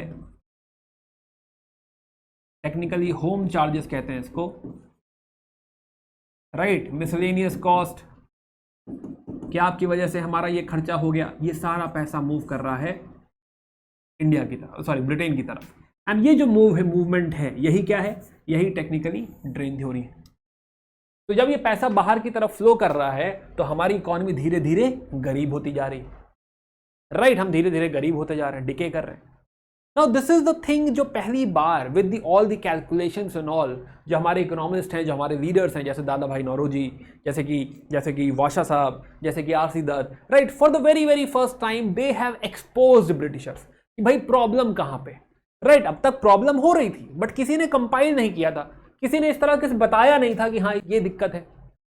टेक्निकली होम चार्जेस कहते हैं इसको, राइट, मिसलेनियस कॉस्ट, क्या आपकी वजह से हमारा ये खर्चा हो गया, ये सारा पैसा मूव कर रहा है इंडिया की तरफ, सॉरी ब्रिटेन की तरफ। एंड ये जो मूवमेंट है, यही क्या है? यही टेक्निकली ड्रेन थ्योरी है। तो जब ये पैसा बाहर की तरफ फ्लो कर रहा है तो हमारी इकोनॉमी धीरे धीरे गरीब होती जा रही है, राइट। हम धीरे धीरे गरीब होते जा रहे हैं, डिके कर रहे हैं। Now this is the thing जो पहली बार with all the calculations and all, जो हमारे इकोनॉमिस्ट हैं, जो हमारे लीडर्स हैं, जैसे दादा भाई नौरोजी, जैसे कि वाशा साहब, जैसे कि R C Dutt, right, for the very very first time they have exposed Britishers कि भाई प्रॉब्लम कहां पे, राइट। अब तक प्रॉब्लम हो रही थी बट किसी ने कंपाइल नहीं किया था, किसी ने इस तरह के बताया नहीं था कि हाँ ये दिक्कत है।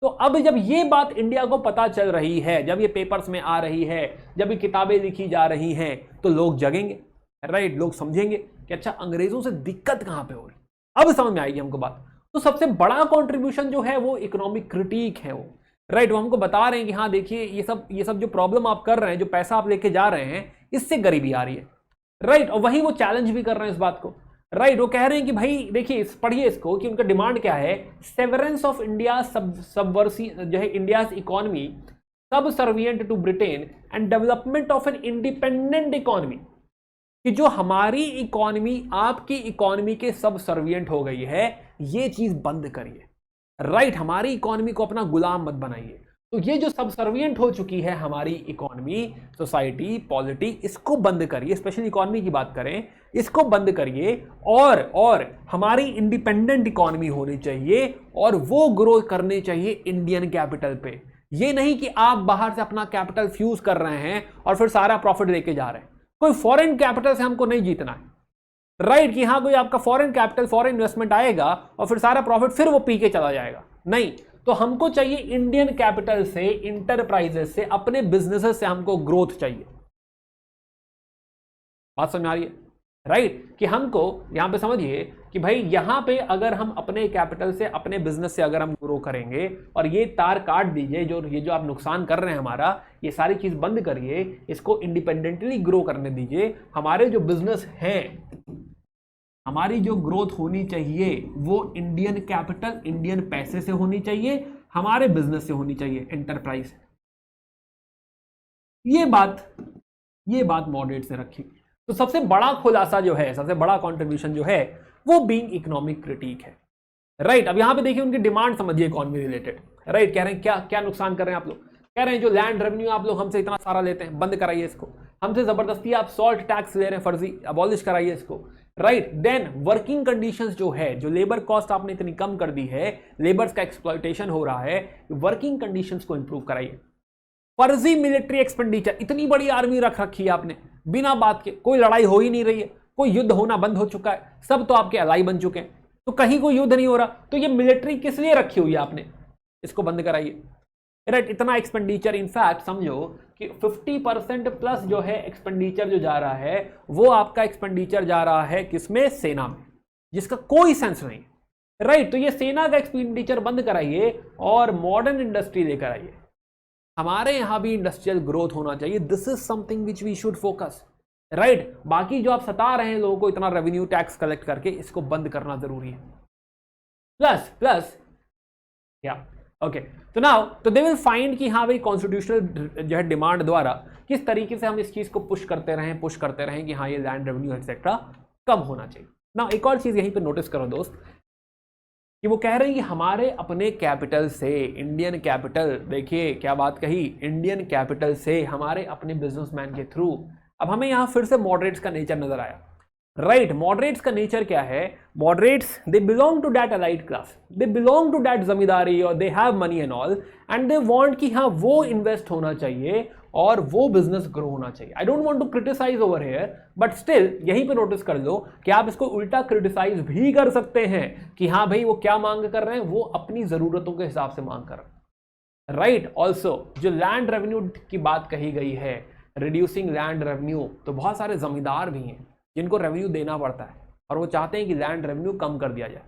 तो अब जब ये बात इंडिया को पता चल रही है, जब ये पेपर्स में आ रही है, जब ये किताबें लिखी जा रही हैं, तो लोग जगेंगे, राइट। लोग समझेंगे कि अच्छा अंग्रेजों से दिक्कत कहां पे हो रही, अब समझ में आएगी हमको बात। तो सबसे बड़ा कंट्रीब्यूशन जो है वो इकोनॉमिक क्रिटिक है, वो, राइट। वो हमको बता रहे हैं कि हाँ देखिए ये सब जो प्रॉब्लम आप कर रहे हैं, जो पैसा आप लेके जा रहे हैं, इससे गरीबी आ रही है, राइट। और वहीं वो चैलेंज भी कर रहे हैं इस बात को, राइट। वो कह रहे हैं कि भाई देखिए, पढ़िए इसको, कि उनका डिमांड क्या है? सेवरेंस ऑफ इंडिया सबवर्सी जो है India's economy subservient to Britain and development of an independent economy, कि जो हमारी इकोनॉमी आपकी इकोनॉमी के सबसर्विएंट हो गई है, ये चीज बंद करिए, राइट। हमारी इकोनॉमी को अपना गुलाम मत बनाइए। तो ये जो सबसर्विएंट हो चुकी है हमारी इकोनॉमी, सोसाइटी, पॉलिटी, इसको बंद करिए, स्पेशली इकोनॉमी की बात करें, इसको बंद करिए और हमारी इंडिपेंडेंट इकोनॉमी होनी चाहिए और वो ग्रो करनी चाहिए इंडियन कैपिटल पे। ये नहीं कि आप बाहर से अपना कैपिटल फ्यूज कर रहे हैं और फिर सारा प्रॉफिट लेके जा रहे हैं। कोई फॉरेन कैपिटल से हमको नहीं जीतना है, राइट, कि हाँ कोई आपका फॉरेन कैपिटल, फॉरेन इन्वेस्टमेंट आएगा और फिर सारा प्रॉफिट फिर वो पी के चला जाएगा, नहीं। तो हमको चाहिए इंडियन कैपिटल से, इंटरप्राइजेस से, अपने बिजनेसेस से हमको ग्रोथ चाहिए। बात समझ आ रही है, राइट, कि हमको यहां पे समझिए कि भाई यहां पे अगर हम अपने कैपिटल से, अपने बिजनेस से अगर हम ग्रो करेंगे, और ये तार काट दीजिए, ये जो आप नुकसान कर रहे हैं हमारा, ये सारी चीज बंद करिए, इसको इंडिपेंडेंटली ग्रो करने दीजिए। हमारे जो बिजनेस हैं, हमारी जो ग्रोथ होनी चाहिए वो इंडियन कैपिटल, इंडियन पैसे से होनी चाहिए, हमारे बिजनेस से होनी चाहिए, एंटरप्राइज। ये बात मॉडरेट से रखी। तो सबसे बड़ा खुलासा जो है, सबसे बड़ा कंट्रीब्यूशन जो है, वो बीइंग इकोनॉमिक क्रिटिक है, राइट। अब यहां पे देखिए उनकी डिमांड समझिए इकोनॉमी रिलेटेड, राइट। कह रहे हैं क्या क्या नुकसान कर रहे हैं आप लोग, कह रहे हैं जो लैंड रेवेन्यू आप लोग हमसे इतना सारा लेते हैं, बंद कराइए इसको। हमसे जबरदस्ती आप सॉल्ट टैक्स ले रहे हैं फर्जी, अबॉलिश कराइए इसको, राइट। देन वर्किंग कंडीशंस जो है, जो लेबर कॉस्ट आपने इतनी कम कर दी है, लेबर्स का एक्सप्लॉयटेशन हो रहा है, वर्किंग कंडीशंस को इंप्रूव कराइए। फर्जी मिलिट्री एक्सपेंडिचर, इतनी बड़ी आर्मी रख रखी है आपने बिना बात के, कोई लड़ाई हो ही नहीं रही है, कोई युद्ध होना बंद हो चुका है, सब तो आपके अलाई बन चुके हैं, तो कहीं कोई युद्ध नहीं हो रहा, तो ये मिलिट्री किस लिए रखी हुई है आपने, इसको बंद कराइए, राइट। इतना एक्सपेंडिचर, इनफैक्ट समझो कि 50% प्लस जो है एक्सपेंडिचर जो जा रहा है, वो आपका एक्सपेंडिचर जा रहा है किसमें, सेना में, जिसका कोई सेंस नहीं, राइट। तो ये सेना का एक्सपेंडिचर बंद कराइए और मॉडर्न इंडस्ट्री लेकर आइए। हमारे यहां भी इंडस्ट्रियल ग्रोथ होना चाहिए, this is something which we should focus, right. बाकी जो आप सता रहे हैं लोगों को इतना रेवेन्यू टैक्स कलेक्ट करके, इसको बंद करना जरूरी है। प्लस क्या, ओके, तो नाउ तो दे विल फाइंड कि हाँ भाई कॉन्स्टिट्यूशनल जो है डिमांड द्वारा किस तरीके से हम इस चीज को पुश करते रहें कि हाँ ये लैंड रेवेन्यू एक्सेट्रा कम होना चाहिए। ना एक और चीज यहीं पे नोटिस करो दोस्त, कि वो कह रहे हैं कि हमारे अपने कैपिटल से, इंडियन कैपिटल, देखिए क्या बात कही, इंडियन कैपिटल से हमारे अपने बिजनेसमैन के थ्रू। अब हमें यहां फिर से मॉडरेट्स का नेचर नजर आया, राइट। मॉडरेट्स का नेचर क्या है, moderates they belong to that elite class, they belong to that zamindari, और they have money and all, and they want कि हाँ वो इन्वेस्ट होना चाहिए और वो बिजनेस ग्रो होना चाहिए। I don't want to criticise over here, but still यहीं पे नोटिस कर लो कि आप इसको उल्टा क्रिटिसाइज भी कर सकते हैं कि हाँ भाई वो क्या मांग कर रहे हैं, वो अपनी जरूरतों के हिसाब से मांग कर रहे हैं, राइट। ऑल्सो जो लैंड रेवेन्यू की बात कही गई है, रिड्यूसिंग लैंड रेवेन्यू, तो बहुत सारे जमींदार भी हैं जिनको रेवेन्यू देना पड़ता है और वो चाहते हैं कि लैंड रेवेन्यू कम कर दिया जाए।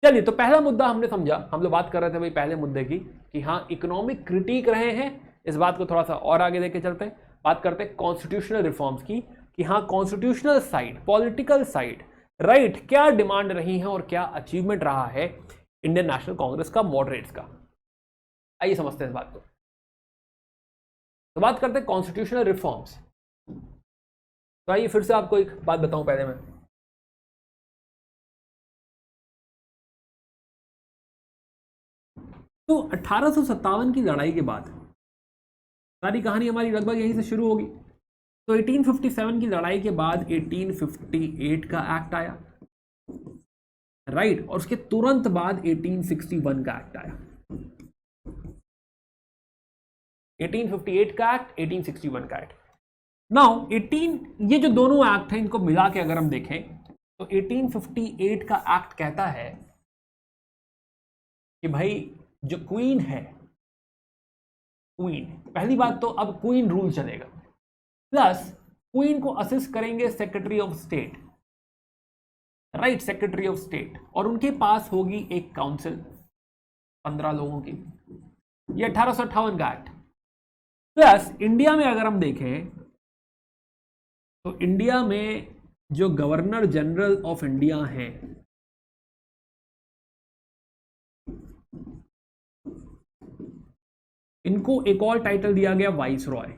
चलिए, तो पहला मुद्दा हमने समझा, हम लोग बात कर रहे थे भाई पहले मुद्दे की कि हाँ इकोनॉमिक क्रिटिक रहे हैं, इस बात को थोड़ा सा और आगे लेके चलते हैं, बात करते हैं कॉन्स्टिट्यूशनल रिफॉर्म्स की कि हाँ constitutional side, political side, right, क्या डिमांड रही है और क्या अचीवमेंट रहा है इंडियन नेशनल कांग्रेस का, मॉडरेट्स का। आइए समझते हैं इस बात को। तो बात करते हैं कॉन्स्टिट्यूशनल रिफॉर्म्स। तो आइए फिर से आपको एक बात बताऊं पहले मैं, तो 1857 की लड़ाई के बाद सारी कहानी हमारी लगभग यहीं से शुरू होगी। तो 1857 की लड़ाई के बाद 1858 का एक्ट आया, राइट, और उसके तुरंत बाद 1861 का एक्ट आया। 1858 का एक्ट, 1861 का एक्ट। नाउ 18, ये जो दोनों एक्ट हैं इनको मिला के अगर हम देखें तो 1858 का एक्ट कहता है कि भाई जो क्वीन है, क्वीन, पहली बात तो अब क्वीन रूल चलेगा, प्लस क्वीन को असिस्ट करेंगे secretary of state, right, secretary of state, और उनके पास होगी एक काउंसिल 15 लोगों की। ये 1858 का एक्ट। प्लस इंडिया में अगर हम देखें तो इंडिया में जो गवर्नर जनरल ऑफ इंडिया हैं, इनको एक और टाइटल दिया गया वाइस रॉय,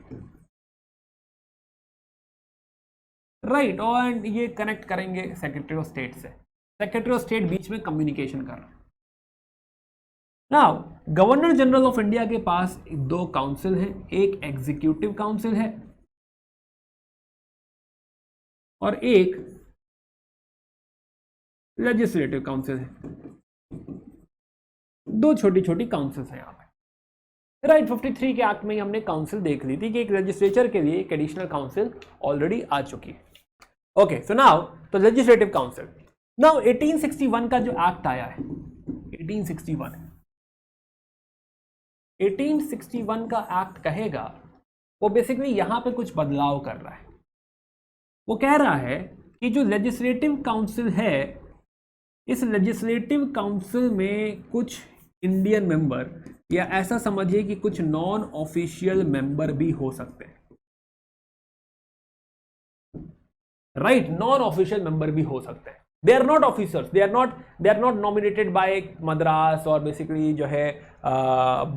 राइट, और ये कनेक्ट करेंगे सेक्रेटरी ऑफ स्टेट से। सेक्रेटरी ऑफ स्टेट बीच में कम्युनिकेशन कर रहा है, now governor general of India के पास दो काउंसिल है, एक एग्जीक्यूटिव काउंसिल है और एक लेजिस्लेटिव काउंसिल है। दो छोटी छोटी काउंसिल्स हैं यहां पे, राइट। 53 के एक्ट में हमने काउंसिल देख ली थी कि एक लेजिस्लेचर के लिए एक एडिशनल काउंसिल ऑलरेडी आ चुकी है। ओके, सो नाउ तो लेजिस्लेटिव काउंसिल। नाउ 1861 का जो एक्ट आया है, 1861 का एक्ट कहेगा, वो बेसिकली यहां पे कुछ बदलाव कर रहा है। वो कह रहा है कि जो लेजिस्लेटिव काउंसिल है, इस लेजिस्लेटिव काउंसिल में कुछ इंडियन मेंबर, या ऐसा समझिए कि कुछ नॉन ऑफिशियल मेंबर भी हो सकते हैं, राइट। नॉन ऑफिशियल मेंबर भी हो सकते हैं। They are not officers, they are not nominated by Madras और बेसिकली जो है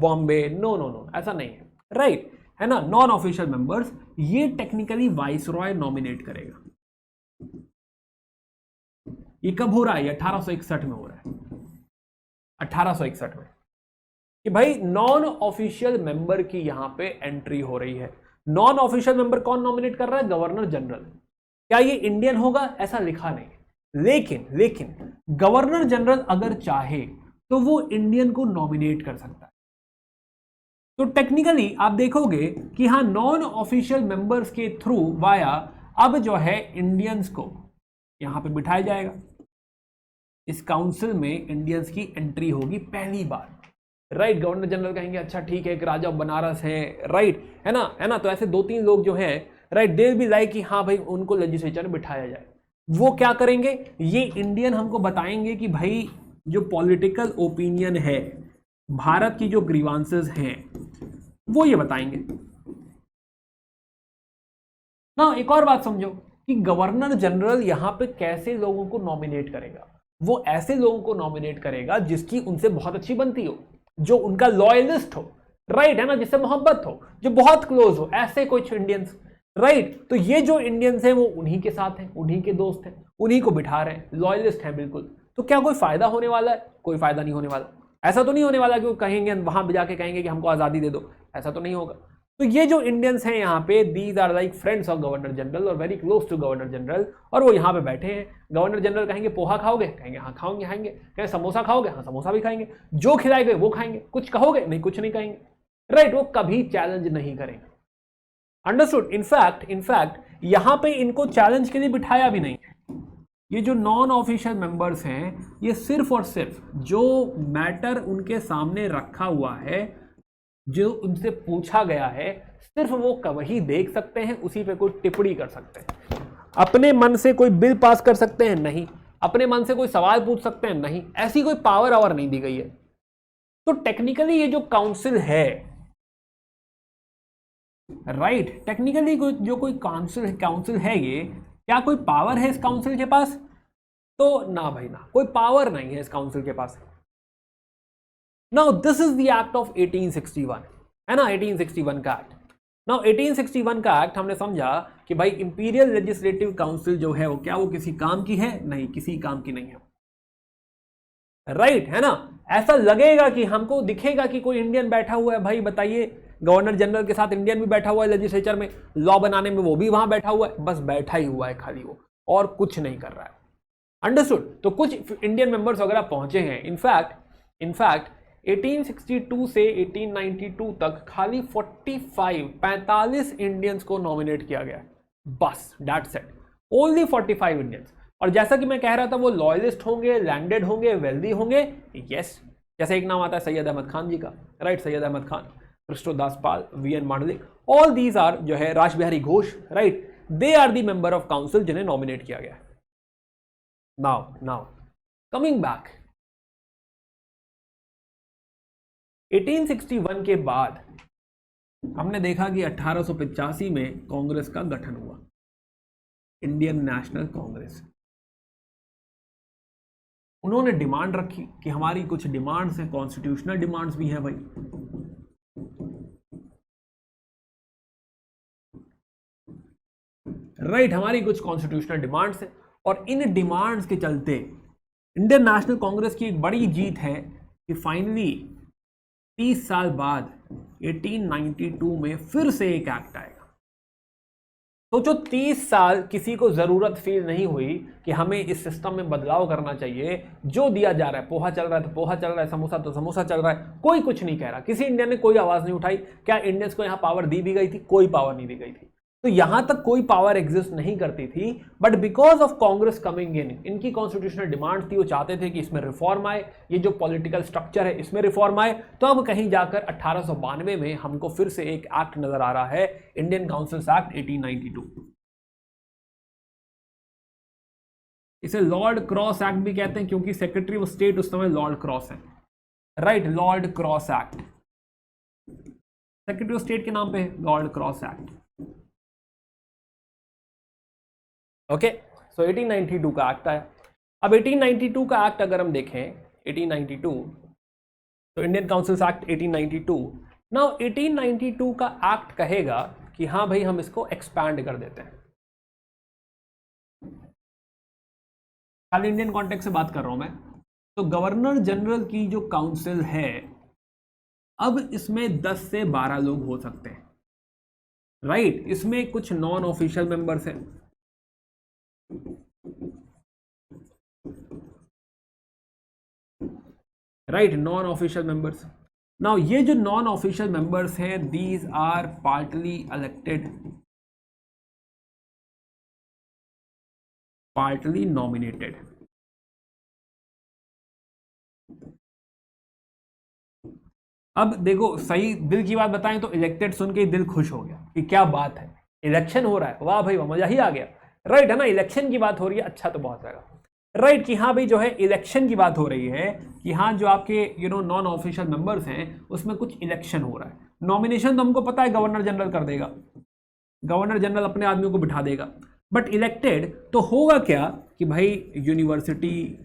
बॉम्बे, नो, ऐसा नहीं है, राइट, है ना। नॉन ऑफिशियल मेंबर्स ये टेक्निकली वाइसरॉय नॉमिनेट करेगा। ये कब हो रहा है? 1861 में हो रहा है, 1861 में, कि भाई नॉन ऑफिशियल मेंबर की यहां पे एंट्री हो रही है। नॉन ऑफिशियल मेंबर कौन नॉमिनेट कर रहा है? Governor general. क्या ये इंडियन होगा? ऐसा लिखा नहीं, लेकिन गवर्नर जनरल अगर चाहे तो वो इंडियन को नॉमिनेट कर सकता है। तो टेक्निकली आप देखोगे कि हाँ, नॉन ऑफिशियल मेंबर्स के थ्रू वाया अब जो है इंडियंस को यहां पे बिठाया जाएगा। इस काउंसिल में इंडियंस की एंट्री होगी पहली बार, राइट। गवर्नर जनरल कहेंगे अच्छा ठीक है, एक राजा बनारस है, राइट, है ना। तो ऐसे दो तीन लोग जो है, राइट, दे भी लाइक कि हाँ भाई उनको लेजिस्लेचर में बिठाया जाए। वो क्या करेंगे? ये इंडियन हमको बताएंगे कि भाई जो पॉलिटिकल ओपिनियन है, भारत की जो ग्रीवांसेस हैं, वो ये बताएंगे ना। एक और बात समझो कि गवर्नर जनरल यहां पे कैसे लोगों को नॉमिनेट करेगा। वो ऐसे लोगों को नॉमिनेट करेगा जिसकी उनसे बहुत अच्छी बनती हो, जो उनका लॉयलिस्ट हो, राइट, है ना, जिससे मोहब्बत हो, जो बहुत क्लोज हो, ऐसे कुछ इंडियंस, राइट। तो ये जो इंडियंस हैं वो उन्हीं के साथ हैं, उन्हीं के दोस्त हैं, उन्हीं को बिठा रहे हैं, लॉयलिस्ट हैं बिल्कुल। तो क्या कोई फायदा होने वाला है? कोई फायदा नहीं होने वाला। ऐसा तो नहीं होने वाला कि वो कहेंगे वहां जाके कहेंगे कि हमको आजादी दे दो, ऐसा तो नहीं होगा। तो ये जो इंडियंस हैं यहाँ पे, these are like friends of governor general और very close to governor general, और वो यहाँ पे बैठे हैं। गवर्नर जनरल कहेंगे पोहा खाओगे? कहेंगे हाँ खाओगे, खाएंगे। कहेंगे समोसा खाओगे? हाँ समोसा भी खाएंगे। जो खिलाए गए वो खाएंगे। कुछ कहोगे? नहीं, कुछ नहीं कहेंगे, राइट। वो कभी चैलेंज नहीं करेंगे, अंडरस्टूड। इनफैक्ट यहां पे इनको चैलेंज के लिए बिठाया भी नहीं है। ये जो नॉन ऑफिशियल मेंबर्स हैं, ये सिर्फ और सिर्फ जो मैटर उनके सामने रखा हुआ है, जो उनसे पूछा गया है, सिर्फ वो वही देख सकते हैं, उसी पे कोई टिप्पणी कर सकते हैं। अपने मन से कोई बिल पास कर सकते हैं? नहीं। अपने मन से कोई सवाल पूछ सकते हैं? नहीं। ऐसी कोई पावर नहीं दी गई है। तो टेक्निकली ये जो काउंसिल है, राइट, टेक्निकली जो कोई काउंसिल है, ये क्या कोई पावर है इस काउंसिल के पास? तो ना भाई ना, कोई पावर नहीं है इस काउंसिल के पास। Now this is the act of 1861, है ना, 1861 का एक्ट। नाउ 1861 का एक्ट हमने समझा कि भाई इंपीरियल लेजिस्लेटिव काउंसिल जो है वो क्या, वो किसी काम की है? नहीं, किसी काम की नहीं है, राइट, है ना। ऐसा लगेगा कि हमको दिखेगा कि कोई इंडियन बैठा हुआ है, भाई बताइए, गवर्नर जनरल के साथ इंडियन भी बैठा हुआ है लेजिस्लेचर में, लॉ बनाने में वो भी वहां बैठा हुआ है, बस बैठा ही हुआ है खाली वो, और कुछ नहीं कर रहा है, अंडरस्टूड। तो कुछ इंडियन मेंबर्स वगैरह पहुंचे हैं। इनफैक्ट 1862 से 1892 तक खाली 45 इंडियंस को नॉमिनेट किया गया है, बस, दैट्स इट, ओनली 45 इंडियंस। और जैसा कि मैं कह रहा था, वो लॉयलिस्ट होंगे, लैंडेड होंगे, वेल्दी होंगे, यस। जैसे एक नाम आता है सैयद अहमद खान जी का, right, Syed Ahmad Khan, Krishnadas Pal, V N Mandlik, all these are जो है, Raj Bihari Ghosh, right, they are the member of council जिन्हें नॉमिनेट किया गया है। नाउ कमिंग बैक, 1861 के बाद हमने देखा कि 1885 में कांग्रेस का गठन हुआ, इंडियन नेशनल कांग्रेस। उन्होंने डिमांड रखी कि हमारी कुछ डिमांड्स हैं, कॉन्स्टिट्यूशनल डिमांड्स भी हैं भाई, राइट, हमारी कुछ कॉन्स्टिट्यूशनल डिमांड्स हैं। और इन डिमांड्स के चलते इंडियन नेशनल कांग्रेस की एक बड़ी जीत है कि फाइनली 30 साल बाद 1892 में फिर से एक एक्ट आएगा। सोचो 30 साल किसी को जरूरत फील नहीं हुई कि हमें इस सिस्टम में बदलाव करना चाहिए, जो दिया जा रहा है, पोहा चल रहा है तो पोहा चल रहा है, समोसा तो समोसा चल रहा है, कोई कुछ नहीं कह रहा, किसी इंडियन ने कोई आवाज नहीं उठाई। क्या इंडियंस को यहां पावर दी भी गई थी? कोई पावर नहीं दी गई थी। तो यहां तक कोई पावर एग्जिस्ट नहीं करती थी, but because of Congress coming in, इनकी कॉन्स्टिट्यूशनल डिमांड थी, वो चाहते थे कि इसमें रिफॉर्म आए, ये जो पॉलिटिकल स्ट्रक्चर है इसमें रिफॉर्म आए। तो अब कहीं जाकर 1892 में हमको फिर से एक एक्ट नजर आ रहा है, इंडियन काउंसिल्स एक्ट 1892। इसे लॉर्ड क्रॉस एक्ट भी कहते हैं, क्योंकि सेक्रेटरी ऑफ स्टेट उस समय लॉर्ड क्रॉस है, right, Lord cross act, secretary of state के नाम पे लॉर्ड क्रॉस एक्ट। ओके, सो 1892 का एक्ट आया। अब 1892 का एक्ट अगर हम देखें, 1892, तो इंडियन काउंसिल्स एक्ट 1892। नाउ 1892 का एक्ट कहेगा कि हाँ भाई हम इसको एक्सपैंड कर देते हैं। खाली इंडियन कॉन्टेक्स्ट से बात कर रहा हूं मैं। तो गवर्नर जनरल की जो काउंसिल है, अब इसमें 10 से 12 लोग हो सकते हैं, राइट। इसमें कुछ नॉन ऑफिशियल मेंबर्स हैं, right, non official members. Now ये जो नॉन ऑफिशियल मेंबर्स हैं, these are partly elected, partly nominated. अब देखो, सही दिल की बात बताएं तो इलेक्टेड सुन के दिल खुश हो गया कि क्या बात है, इलेक्शन हो रहा है, वाह भाई वाह, मजा ही आ गया, राइट, है ना, इलेक्शन की बात हो रही है, अच्छा तो बहुत रहेगा, राइट, कि हाँ भाई जो है इलेक्शन की बात हो रही है, कि हाँ जो आपके नॉन ऑफिशियल मेंबर्स हैं उसमें कुछ इलेक्शन हो रहा है। नॉमिनेशन तो हमको पता है गवर्नर जनरल कर देगा, गवर्नर जनरल अपने आदमियों को बिठा देगा, बट इलेक्टेड तो होगा क्या कि भाई university,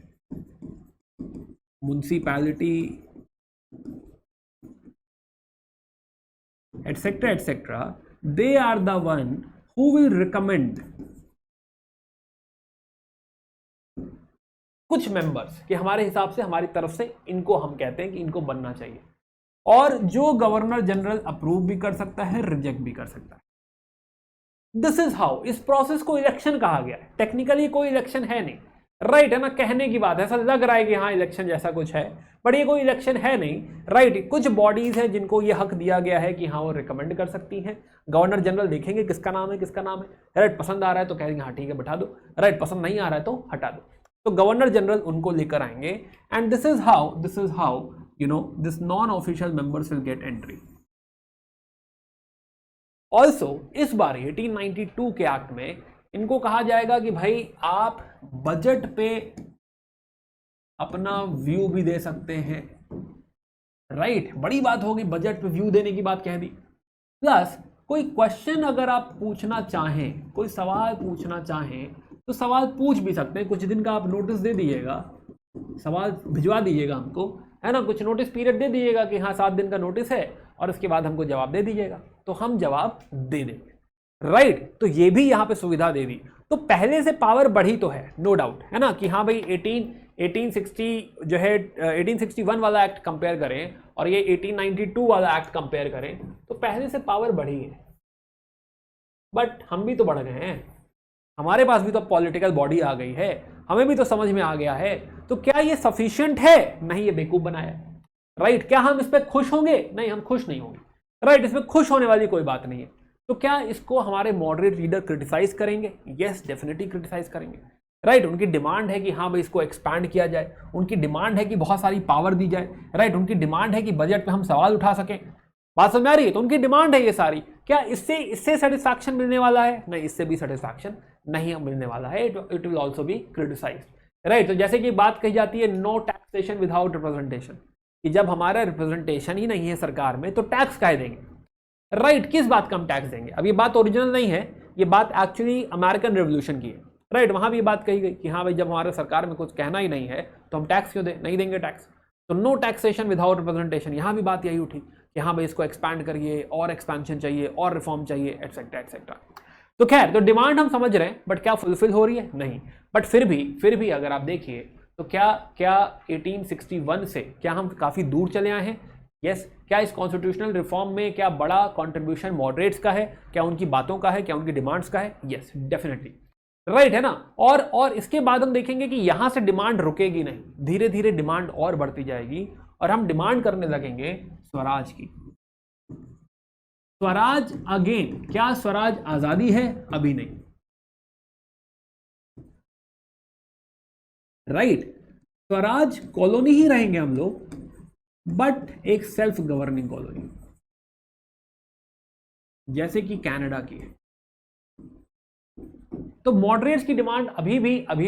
municipality, etcetera etcetera, they are the one who will recommend कुछ मेंबर्स कि हमारे हिसाब से, हमारी तरफ से इनको हम कहते हैं कि इनको बनना चाहिए, और जो गवर्नर जनरल अप्रूव भी कर सकता है, रिजेक्ट भी कर सकता है। दिस इज हाउ, इस प्रोसेस को इलेक्शन कहा गया है। टेक्निकली कोई इलेक्शन है नहीं, राइट, है ना, कहने की बात है, ऐसा लग रहा है कि हाँ इलेक्शन जैसा कुछ है, बट ये कोई इलेक्शन है नहीं, राइट। कुछ बॉडीज हैं जिनको ये हक दिया गया है कि हाँ वो रिकमेंड कर सकती हैं, गवर्नर जनरल देखेंगे किसका नाम है, किसका नाम है, राइट, पसंद आ रहा है तो कहेंगे हाँ ठीक है बैठा दो, राइट, पसंद नहीं आ रहा है तो हटा दो, तो गवर्नर जनरल उनको लेकर आएंगे, and this is how this non official members will get entry. Also इस बार 1892 के एक्ट में इनको कहा जाएगा कि भाई आप बजट पे अपना व्यू भी दे सकते हैं, राइट, बड़ी बात होगी, बजट पे व्यू देने की बात कह दी। प्लस कोई क्वेश्चन अगर आप पूछना चाहें, कोई सवाल पूछना चाहें तो सवाल पूछ भी सकते हैं। कुछ दिन का आप नोटिस दे दीजिएगा, सवाल भिजवा दीजिएगा हमको, है ना, कुछ नोटिस पीरियड दे दीजिएगा कि हाँ 7 दिन का नोटिस है, और उसके बाद हमको जवाब दे दीजिएगा, तो हम जवाब दे देंगे, राइट। तो ये भी यहाँ पे सुविधा दे दी, तो पहले से पावर बढ़ी तो है, नो डाउट, है ना, कि हाँ भाई 1860 जो है 1861 वाला एक्ट कंपेयर करें और ये 1892 वाला एक्ट कंपेयर करें तो पहले से पावर बढ़ी है, बट हम भी तो बढ़ गए हैं, हमारे पास भी तो पॉलिटिकल बॉडी आ गई है, हमें भी तो समझ में आ गया है। तो क्या ये सफिशिएंट है? नहीं, ये बेवकूफ बनाया, राइट। क्या हम इस पर खुश होंगे? नहीं, हम खुश नहीं होंगे, राइट, इसमें खुश होने वाली कोई बात नहीं है। तो क्या इसको हमारे मॉडरेट लीडर क्रिटिसाइज करेंगे? यस, डेफिनेटली क्रिटिसाइज करेंगे, राइट। उनकी डिमांड है कि हाँ भाई इसको एक्सपैंड किया जाए, उनकी डिमांड है कि बहुत सारी पावर दी जाए, राइट, उनकी डिमांड है कि बजट पे हम सवाल उठा सकें, बात समझ में आ रही है? तो उनकी डिमांड है ये सारी। क्या इससे सेटिस्फैक्शन मिलने वाला है? नहीं, इससे भी सेटिस्फैक्शन नहीं मिलने वाला है, it will also be criticise, right. तो जैसे कि बात कही जाती है नो टैक्सेशन विदाउट रिप्रेजेंटेशन, कि जब हमारा रिप्रेजेंटेशन ही नहीं है सरकार में तो टैक्स काहे देंगे, राइट। किस बात का हम टैक्स देंगे? अब ये बात ओरिजिनल नहीं है, ये बात एक्चुअली अमेरिकन रेवोल्यूशन की है, राइट। वहां भी ये बात कही गई कि हाँ भाई जब हमारे सरकार में कुछ कहना ही नहीं है तो हम टैक्स क्यों दें, नहीं देंगे टैक्स। तो नो टैक्सेशन विदाउट रिप्रेजेंटेशन, यहाँ भी बात यही उठी कि हाँ भाई इसको एक्सपैंड करिए, और एक्सपेंशन चाहिए, और रिफॉर्म चाहिए, एटसेट्रा एटसेट्रा। तो खैर, तो डिमांड हम समझ रहे हैं, बट क्या फुलफिल हो रही है? नहीं। बट फिर भी अगर आप देखिए तो क्या 1861 से क्या हम काफ़ी दूर चले आए हैं? यस क्या इस कॉन्स्टिट्यूशनल रिफॉर्म में क्या बड़ा कंट्रीब्यूशन मॉडरेट्स का है, क्या उनकी बातों का है, क्या उनकी डिमांड्स का है? यस डेफिनेटली राइट है ना। और इसके बाद हम देखेंगे कि यहां से डिमांड रुकेगी नहीं, धीरे धीरे डिमांड और बढ़ती जाएगी और हम डिमांड करने लगेंगे स्वराज की। स्वराज अगेन, क्या स्वराज आजादी है? अभी नहीं, राइट स्वराज कॉलोनी ही रहेंगे हम लोग, बट एक सेल्फ गवर्निंग कॉलोनी जैसे कि कनाडा की है। तो मॉडरेट्स की डिमांड अभी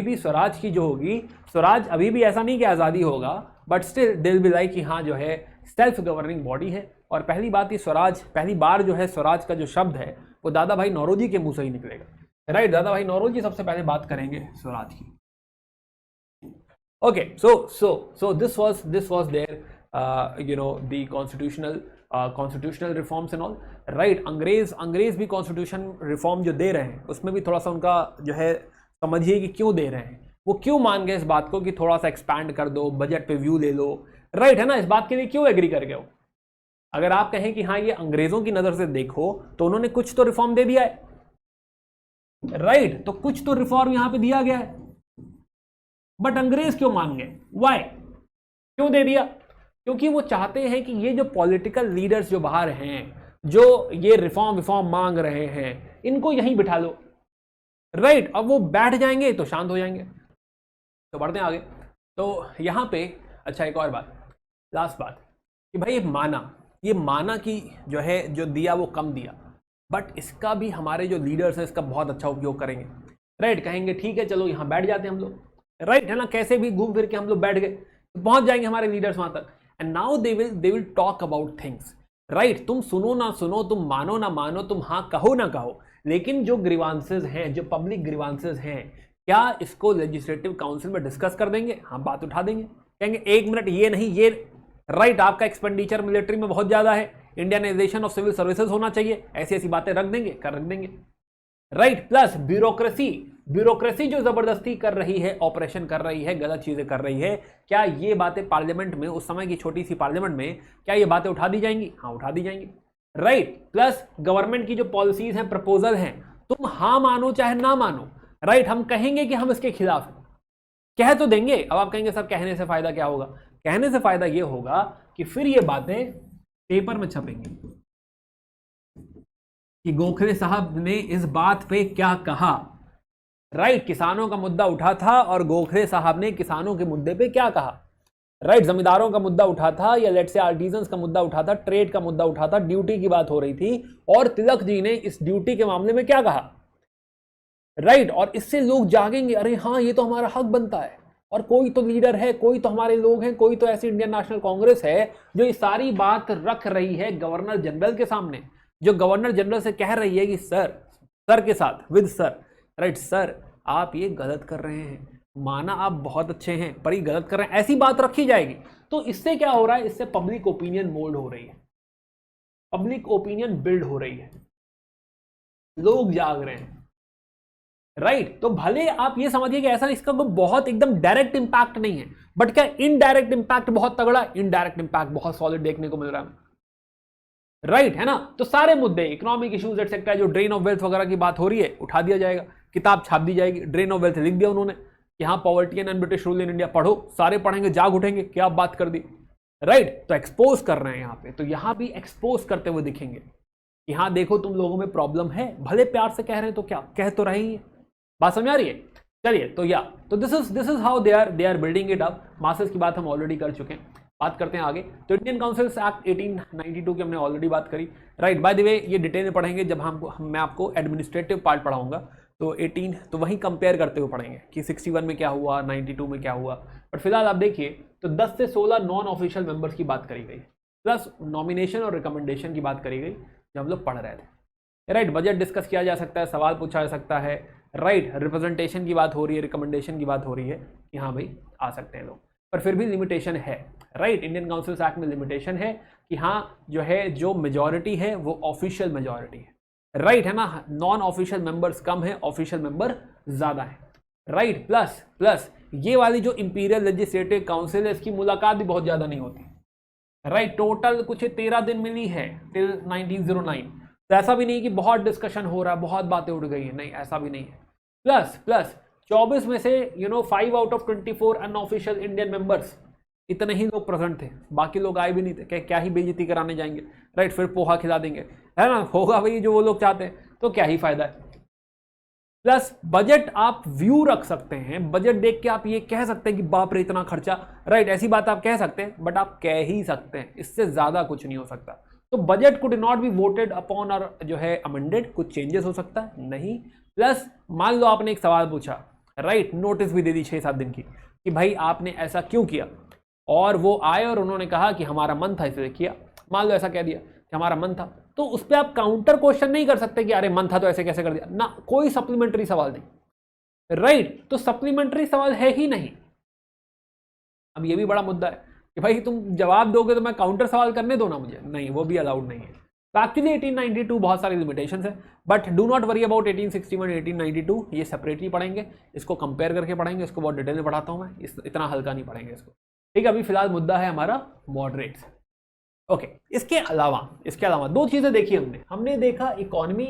भी स्वराज की जो होगी, स्वराज अभी भी ऐसा नहीं कि आजादी होगा, बट स्टिल दिल बी लाइक कि हाँ जो है सेल्फ गवर्निंग बॉडी है। और पहली बात ही स्वराज, पहली बार जो है स्वराज का जो शब्द है वो दादा भाई नौरोजी के मुंह से ही निकलेगा, राइट। दादा भाई नौरोजी सबसे पहले बात करेंगे स्वराज की। Okay so this was their the constitutional reforms and all, right। अंग्रेज भी कॉन्स्टिट्यूशन रिफॉर्म जो दे रहे हैं उसमें भी थोड़ा सा उनका जो है समझिए कि क्यों दे रहे हैं, वो क्यों मान गए इस बात को कि थोड़ा सा एक्सपैंड कर दो, बजट पे व्यू ले लो, राइट है ना। इस बात के लिए क्यों एग्री कर गए हो? अगर आप कहें कि हाँ ये अंग्रेजों की नजर से देखो तो उन्होंने कुछ तो रिफॉर्म दे दिया है, राइट। तो कुछ तो रिफॉर्म यहां पे दिया गया है, बट अंग्रेज क्यों मान गए? वाई, क्यों दे दिया? क्योंकि वो चाहते हैं कि ये जो पॉलिटिकल लीडर्स जो बाहर हैं, जो ये रिफॉर्म मांग रहे हैं, इनको यहीं बिठा लो, राइट। अब वो बैठ जाएंगे तो शांत हो जाएंगे। तो बढ़ते हैं आगे। तो यहां पे अच्छा एक और बात, लास्ट बात कि भाई ये माना कि जो है जो दिया वो कम दिया, बट इसका भी हमारे जो लीडर्स हैं इसका बहुत अच्छा उपयोग करेंगे, राइट। कहेंगे ठीक है चलो यहां बैठ जाते हैं हम लोग, राइट है ना। कैसे भी घूम फिर के हम लोग बैठ गए तो पहुंच जाएंगे हमारे लीडर्स वहां तक, and now they will talk about things, right. तुम सुनो ना सुनो, तुम मानो ना मानो, तुम हाँ कहो ना कहो, लेकिन जो ग्रीवांसेस हैं, जो पब्लिक ग्रीवांसेस हैं, क्या इसको लेजिस्लेटिव काउंसिल में डिस्कस कर देंगे? हाँ बात उठा देंगे, कहेंगे एक मिनट ये नहीं ये, राइट आपका एक्सपेंडिचर मिलिट्री में बहुत ज्यादा है, इंडियनाइजेशन ऑफ सिविल सर्विसेज होना चाहिए, ऐसी ऐसी बातें रख देंगे, राइट। प्लस ब्यूरोक्रेसी जो जबरदस्ती कर रही है, ऑपरेशन कर रही है, गलत चीजें कर रही है, क्या ये बातें पार्लियामेंट में, उस समय की छोटी सी पार्लियामेंट में, क्या ये बातें उठा दी जाएंगी? हाँ उठा दी जाएंगी, राइट। प्लस गवर्नमेंट की जो पॉलिसीज हैं, प्रपोजल हैं, तुम हाँ मानो चाहे ना मानो, राइट, हम कहेंगे कि हम इसके खिलाफ हैं, कह तो देंगे। अब आप कहेंगे सर कहने से फायदा क्या होगा? कहने से फायदा ये होगा कि फिर ये बातें पेपर में छपेंगी कि गोखले साहब ने इस बात पे क्या कहा, राइट। किसानों का मुद्दा उठा था और गोखले साहब ने किसानों के मुद्दे पे क्या कहा, राइट। जमींदारों का मुद्दा उठा था, या लेट्स से आर्टिजन्स का मुद्दा उठा था, ट्रेड का मुद्दा उठा था, ड्यूटी की बात हो रही थी, और तिलक जी ने इस ड्यूटी के मामले में क्या कहा, राइट। और इससे लोग जागेंगे, अरे हाँ ये तो हमारा हक बनता है, और कोई तो लीडर है, कोई तो हमारे लोग हैं, कोई तो ऐसी इंडियन नेशनल कांग्रेस है जो ये सारी बात रख रही है गवर्नर जनरल के सामने, जो गवर्नर जनरल से कह रही है कि सर के साथ विद सर, राइट, सर आप ये गलत कर रहे हैं, माना आप बहुत अच्छे हैं पर ये गलत कर रहे हैं, ऐसी बात रखी जाएगी। तो इससे क्या हो रहा है? इससे पब्लिक ओपिनियन मोल्ड हो रही है, पब्लिक ओपिनियन बिल्ड हो रही है, लोग जाग रहे हैं, राइट। तो भले आप ये समझिए कि ऐसा इसका कोई बहुत एकदम डायरेक्ट इंपैक्ट नहीं है, बट क्या इनडायरेक्ट इंपैक्ट बहुत तगड़ा, इनडायरेक्ट इंपैक्ट बहुत सॉलिड देखने को मिल रहा है, राइट है ना। तो सारे मुद्दे, इकोनॉमिक इश्यूज एटसेट्रा, जो ड्रेन ऑफ वेल्थ वगैरह की बात हो रही है, उठा दिया जाएगा, किताब छाप दी जाएगी, ड्रेन ऑफ वेल्थ लिख दिया उन्होंने कि हाँ poverty and British rule in India, पढ़ो, सारे पढ़ेंगे, जाग उठेंगे, क्या बात कर दी, राइट। तो एक्सपोज कर रहे हैं यहाँ पे, तो यहाँ भी एक्सपोज करते हुए दिखेंगे कि हाँ देखो तुम लोगों में प्रॉब्लम है, भले प्यार से कह रहे हैं तो क्या कह तो रहे ही है, बात समझ आ रही है। चलिए तो this is how they are building it up. Masses की बात हम ऑलरेडी कर चुके हैं, बात करते हैं आगे। तो इंडियन काउंसिल्स एक्ट 1892 की हमने ऑलरेडी बात करी, राइट। बाय द वे ये डिटेल में पढ़ेंगे जब मैं आपको एडमिनिस्ट्रेटिव पार्ट पढ़ाऊंगा, तो 18 तो वहीं कंपेयर करते हुए पढ़ेंगे कि 61 में क्या हुआ, 92 में क्या हुआ। बट फिलहाल आप देखिए तो 10 से 16 नॉन ऑफिशियल मेंबर्स की बात करी गई, प्लस नॉमिनेशन और रिकमेंडेशन की बात करी गई जब हम लोग पढ़ रहे थे, राइट। बजट डिस्कस किया जा सकता है, सवाल पूछा जा सकता है, राइट। रिप्रेजेंटेशन की बात हो रही है, रिकमेंडेशन की बात हो रही है कि हाँ भाई आ सकते हैं लोग, पर फिर भी लिमिटेशन है, राइट। इंडियन काउंसिल्स एक्ट में लिमिटेशन है कि हाँ जो है जो मेजॉरिटी है वो ऑफिशियल मेजॉरिटी है, राइट है ना। नॉन ऑफिशियल मेंबर्स कम है, ऑफिशियल मेंबर ज्यादा है, राइट। प्लस ये वाली जो इंपीरियल लेजिस्लेटिव काउंसिल है इसकी मुलाकात भी बहुत ज्यादा नहीं होती, राइट। टोटल कुछ 13 दिन मिली है टिल 1909। तो ऐसा भी नहीं कि बहुत डिस्कशन हो रहा है, बहुत बातें उड़ गई है, नहीं ऐसा भी नहीं है। प्लस प्लस 24 में से 5 out of 24 unofficial Indian members, इतने ही लोग प्रेजेंट थे, बाकी लोग आए भी नहीं थे। क्या ही बेइज्जती कराने जाएंगे, राइट। फिर पोहा खिला देंगे, है ना, होगा भाई जो वो लोग चाहते हैं, तो क्या ही फायदा है। प्लस बजट आप व्यू रख सकते हैं, बजट देख के आप ये कह सकते हैं कि बाप रे इतना खर्चा, राइट। ऐसी बात आप कह सकते हैं, बट आप कह ही सकते हैं, इससे ज्यादा कुछ नहीं हो सकता। तो budget could not be voted upon और जो है अमेंडेड, कुछ चेंजेस हो सकता है नहीं। प्लस मान लो आपने एक सवाल पूछा, राइट, नोटिस भी दे दी 6-7 दिन की कि भाई आपने ऐसा क्यों किया, और वो आए और उन्होंने कहा कि हमारा मन था इसलिए किया, मान लो ऐसा कह दिया कि हमारा मन था, तो उस पर आप काउंटर क्वेश्चन नहीं कर सकते कि अरे मन था तो ऐसे कैसे कर दिया ना, कोई सप्लीमेंट्री सवाल नहीं, राइट। तो सप्लीमेंट्री सवाल है ही नहीं। अब ये भी बड़ा मुद्दा है कि भाई तुम जवाब दोगे तो मैं काउंटर सवाल करने दो ना मुझे, नहीं, वो भी अलाउड नहीं है। तो एक्चुअली 1892 बहुत सारी लिमिटेशंस है, but do not worry about 1861 1892, ये सेपरेटली पढ़ेंगे, इसको कंपेयर करके पढ़ेंगे, इसको बहुत डिटेल में पढ़ाता हूं मैं, इतना हल्का नहीं पढ़ेंगे इसको, ठीक है। अभी फिलहाल मुद्दा है हमारा मॉडरेट्स। ओके, इसके अलावा दो चीजें देखी हमने देखा इकोनॉमी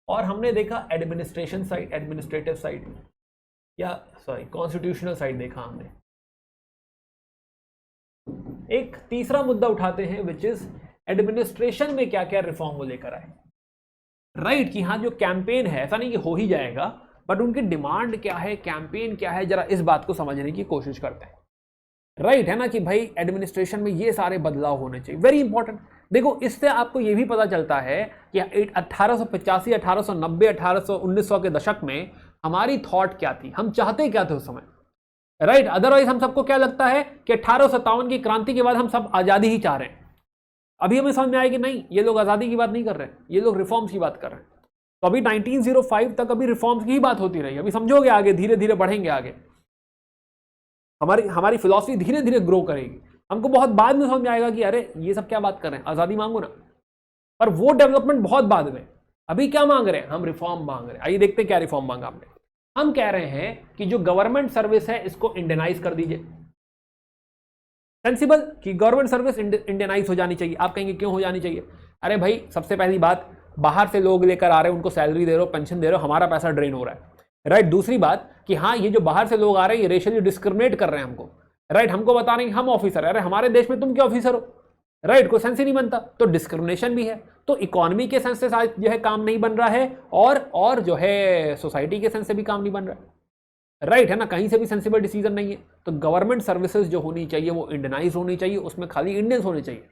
और हमने देखा एडमिनिस्ट्रेशन साइड, एडमिनिस्ट्रेटिव साइड, या सॉरी कॉन्स्टिट्यूशनल साइड देखा हमने। एक तीसरा मुद्दा उठाते हैं विच इज एडमिनिस्ट्रेशन में क्या क्या रिफॉर्म वो लेकर आए, राइट। कि हाँ जो कैंपेन है, ऐसा नहीं कि हो ही जाएगा, बट उनकी डिमांड क्या है, कैंपेन क्या है, जरा इस बात को समझने की कोशिश करते हैं, राइट। है ना कि भाई एडमिनिस्ट्रेशन में ये सारे बदलाव होने चाहिए, वेरी इंपॉर्टेंट। देखो इससे आपको ये भी पता चलता है कि 1885 1890 1900 के दशक में हमारी थॉट क्या थी, हम चाहते क्या थे उस समय, राइट। अदरवाइज हम सबको क्या लगता है कि 1857 की क्रांति के बाद हम सब आजादी ही चाह रहे हैं। अभी हमें समझ में आया कि नहीं, ये लोग आजादी की बात नहीं कर रहे हैं, ये लोग रिफॉर्म्स की बात कर रहे हैं। तो अभी 1905 तक अभी रिफॉर्म्स की ही बात होती रही, अभी समझोगे आगे धीरे धीरे बढ़ेंगे आगे, हमारी फिलॉसफी धीरे धीरे ग्रो करेगी। हमको बहुत बाद में समझ में आएगा कि अरे ये सब क्या बात कर रहे हैं, आजादी मांगो ना, पर वो डेवलपमेंट बहुत बाद में। अभी क्या मांग रहे हैं, हम रिफॉर्म मांग रहे हैं। आइए देखते हैं क्या रिफॉर्म मांगा हमने। हम कह रहे हैं कि जो गवर्नमेंट सर्विस है इसको इंडियनाइज कर दीजिए, सेंसिबल कि गवर्नमेंट सर्विस इंडियनाइज हो जानी चाहिए। आप कहेंगे क्यों हो जानी चाहिए, अरे भाई सबसे पहली बात, बाहर से लोग लेकर आ रहे हैं, उनको सैलरी दे रहे हो, पेंशन दे रहे हो, हमारा पैसा ड्रेन हो रहा है, राइट। दूसरी बात कि हाँ ये जो बाहर से लोग आ रहे हैं ये रेशियली डिस्क्रिमिनेट कर रहे हैं हमको, राइट। हमको बता रहे हैं कि हम ऑफिसर है, अरे हमारे देश में तुम क्या ऑफिसर हो, राइट। कोई सेंस ही नहीं बनता, तो डिस्क्रिमिनेशन भी है। तो इकोनॉमी के सेंस से जो है काम नहीं बन रहा है, और जो है सोसाइटी के सेंस से भी काम नहीं बन रहा है, राइट। है ना, कहीं से भी सेंसिबल डिसीजन नहीं है। तो गवर्नमेंट सर्विसेज जो होनी चाहिए वो इंडियनाइज होनी चाहिए, उसमें खाली इंडियंस होने चाहिए।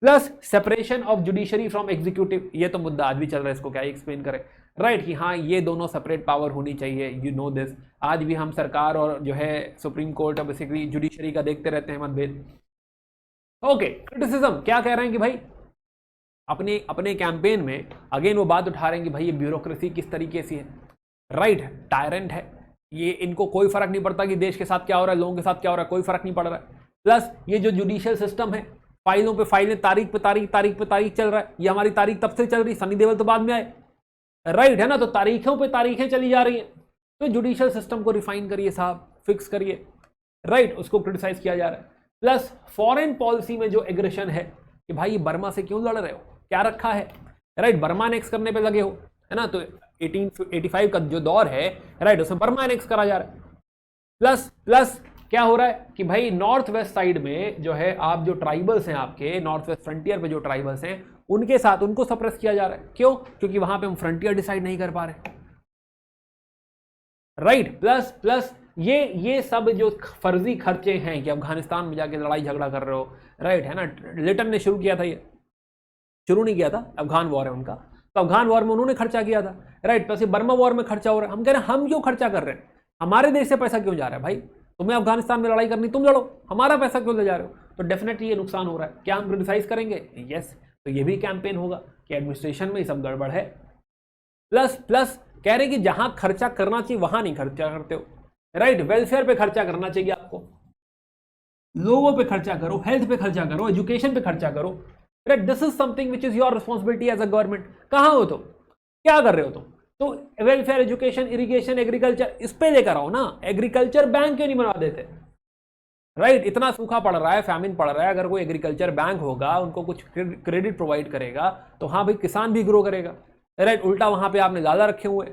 Plus separation of judiciary from executive, ये तो मुद्दा आज भी चल रहा है, इसको क्या एक्सप्लेन करें, राइट। कि हाँ ये दोनों सेपरेट पावर होनी चाहिए, यू नो दिस। आज भी हम सरकार और जो है सुप्रीम कोर्ट और बेसिकली जुडिशरी का देखते रहते हैं मतभेद। ओके, क्रिटिसिज्म क्या कह रहे हैं कि भाई अपने कैंपेन में अगेन वो बात उठा रहे हैं कि भाई ये ब्यूरोक्रेसी किस तरीके से है, राइट, टायरेंट है, ये इनको कोई फर्क नहीं पड़ता कि देश के साथ क्या हो रहा है, लोगों के साथ क्या हो रहा है, कोई फर्क नहीं पड़ रहा है। प्लस ये जो जुडिशियल सिस्टम है, फाइलों पे फाइलें, तारीख पे तारीख चल रहा है, ये हमारी तारीख तब से चल रही, सनी देओल तो बाद में आए, राइट। है ना, तो तारीखों पे तारीखें चली जा रही हैं। तो जुडिशियल सिस्टम को रिफाइन करिए साहब, फिक्स करिए, राइट, उसको क्रिटिसाइज किया जा रहा है। प्लस फॉरेन पॉलिसी में जो एग्रेशन है कि भाई बर्मा से क्यों लड़ रहे हो, क्या रखा है, राइट, बर्मा एनेक्स करने पे लगे हो, है ना। तो 1885 का जो दौर है, राइट, उसमें बर्मा एनेक्स करा जा रहा है। प्लस क्या हो रहा है कि भाई नॉर्थ वेस्ट साइड में जो है आप जो ट्राइबल्स हैं, आपके नॉर्थ वेस्ट फ्रंटियर पे जो ट्राइबल्स हैं, उनके साथ उनको सप्रेस किया जा रहा है। क्यों, क्योंकि वहां पे हम फ्रंटियर डिसाइड नहीं कर पा रहे, राइट। प्लस ये सब जो फर्जी खर्चे हैं कि अफगानिस्तान में जाके लड़ाई झगड़ा कर रहे हो, राइट। है ना, लिटन ने शुरू किया था, ये शुरू नहीं किया था, अफगान वॉर है उनका, तो अफगान वॉर में उन्होंने खर्चा किया था, राइट। प्लस बर्मा वॉर में खर्चा हो रहा है। हम कह रहे हैं हम क्यों खर्चा कर रहे हैं, हमारे देश से पैसा क्यों जा रहा है भाई, तुम्हें अफगानिस्तान में लड़ाई करनी, तुम लड़ो, हमारा पैसा क्यों ले जा रहे हो। तो डेफिनेटली ये नुकसान हो रहा है। क्या हम क्रिटिसाइज करेंगे, यस। तो ये भी कैंपेन होगा कि एडमिनिस्ट्रेशन में ये सब गड़बड़ है। प्लस कह रहे कि जहां खर्चा करना चाहिए वहां नहीं खर्चा करते हो, राइट। वेलफेयर पे खर्चा करना चाहिए आपको, लोगों पे खर्चा करो, हेल्थ पे खर्चा करो, एजुकेशन पे खर्चा करो, right. This is something which is your responsibility as a government. कहां हो तुम, क्या कर रहे हो तुम, तो वेलफेयर, एजुकेशन, इरिगेशन, एग्रीकल्चर, इस पे लेकर आओ ना। एग्रीकल्चर बैंक क्यों नहीं बनवा देते, राइट, इतना सूखा पड़ रहा है, फैमिन पड़ रहा है, अगर कोई एग्रीकल्चर बैंक होगा, उनको कुछ क्रेडिट प्रोवाइड करेगा तो हाँ भाई किसान भी ग्रो करेगा। राइट, उल्टा वहां पे आपने ज़्यादा रखे हुए,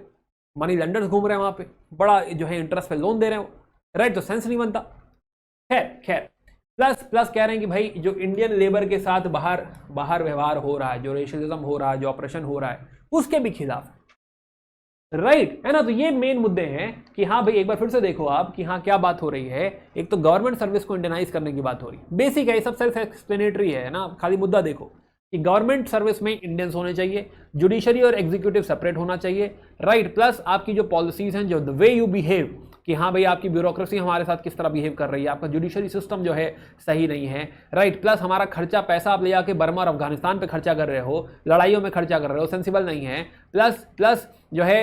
मनी लेंडर्स घूम रहे हैं वहां पे, बड़ा जो है इंटरेस्ट पे लोन दे रहे हो। राइट, तो सेंस नहीं बनता। खैर खैर, प्लस प्लस कह रहे हैं कि भाई जो इंडियन लेबर के साथ बाहर व्यवहार हो रहा है, जो रेशलिज्म हो रहा है, जो ऑपरेशन हो रहा है, उसके भी खिलाफ। राइट है ना, तो ये मेन मुद्दे हैं कि हाँ भाई एक बार फिर से देखो आप कि हाँ क्या बात हो रही है। एक तो गवर्नमेंट सर्विस को इंडियनाइज करने की बात हो रही है, बेसिक है, सब सेल्फ एक्सप्लेनेटरी है ना, खाली मुद्दा देखो कि गवर्नमेंट सर्विस में इंडियंस होने चाहिए, जुडिशरी और एग्जीक्यूटिव सेपरेट होना चाहिए। राइट, प्लस आपकी जो पॉलिसीज हैं, जो द वे यू बिहेव, कि हाँ भाई आपकी ब्यूरोक्रेसी हमारे साथ किस तरह बिहेव कर रही है, आपका जुडिशरी सिस्टम जो है सही नहीं है। राइट, प्लस हमारा खर्चा पैसा आप ले जाके बर्मा और अफगानिस्तान पे खर्चा कर रहे हो, लड़ाइयों में खर्चा कर रहे हो, सेंसिबल नहीं है। प्लस जो है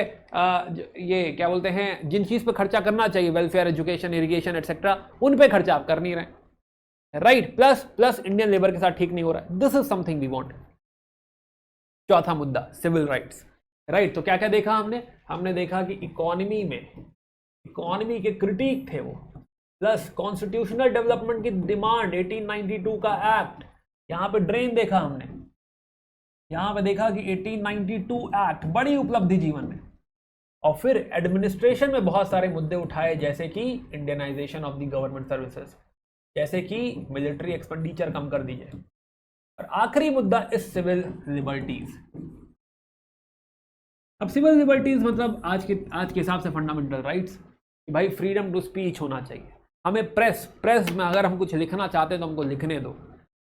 ये क्या बोलते हैं, जिन चीज़ पे खर्चा करना चाहिए, वेलफेयर, एजुकेशन, इरिगेशन एटसेट्रा, उन पे खर्चा आप कर नहीं रहे। राइट, प्लस इंडियन लेबर के साथ ठीक नहीं हो रहा है। This is something we want. चौथा मुद्दा, सिविल राइट्स। राइट, तो क्या क्या देखा हमने देखा कि इकोनॉमी के क्रिटिक थे वो, प्लस कॉन्स्टिट्यूशनल डेवलपमेंट की डिमांड, 1892 का एक्ट, यहां पे ड्रेन देखा हमने, यहां पे देखा कि 1892 एक्ट बड़ी उपलब्धि जीवन में। और फिर एडमिनिस्ट्रेशन में बहुत सारे मुद्दे उठाए, जैसे कि Indianisation of the government services, जैसे कि मिलिट्री एक्सपेंडिचर कम कर दीजिए। और आखिरी मुद्दा इस सिविल लिबर्टीज। अब सिविल लिबर्टीज मतलब आज के हिसाब से फंडामेंटल राइट्स, कि भाई फ्रीडम टू स्पीच होना चाहिए, हमें प्रेस में अगर हम कुछ लिखना चाहते हैं तो हमको लिखने दो।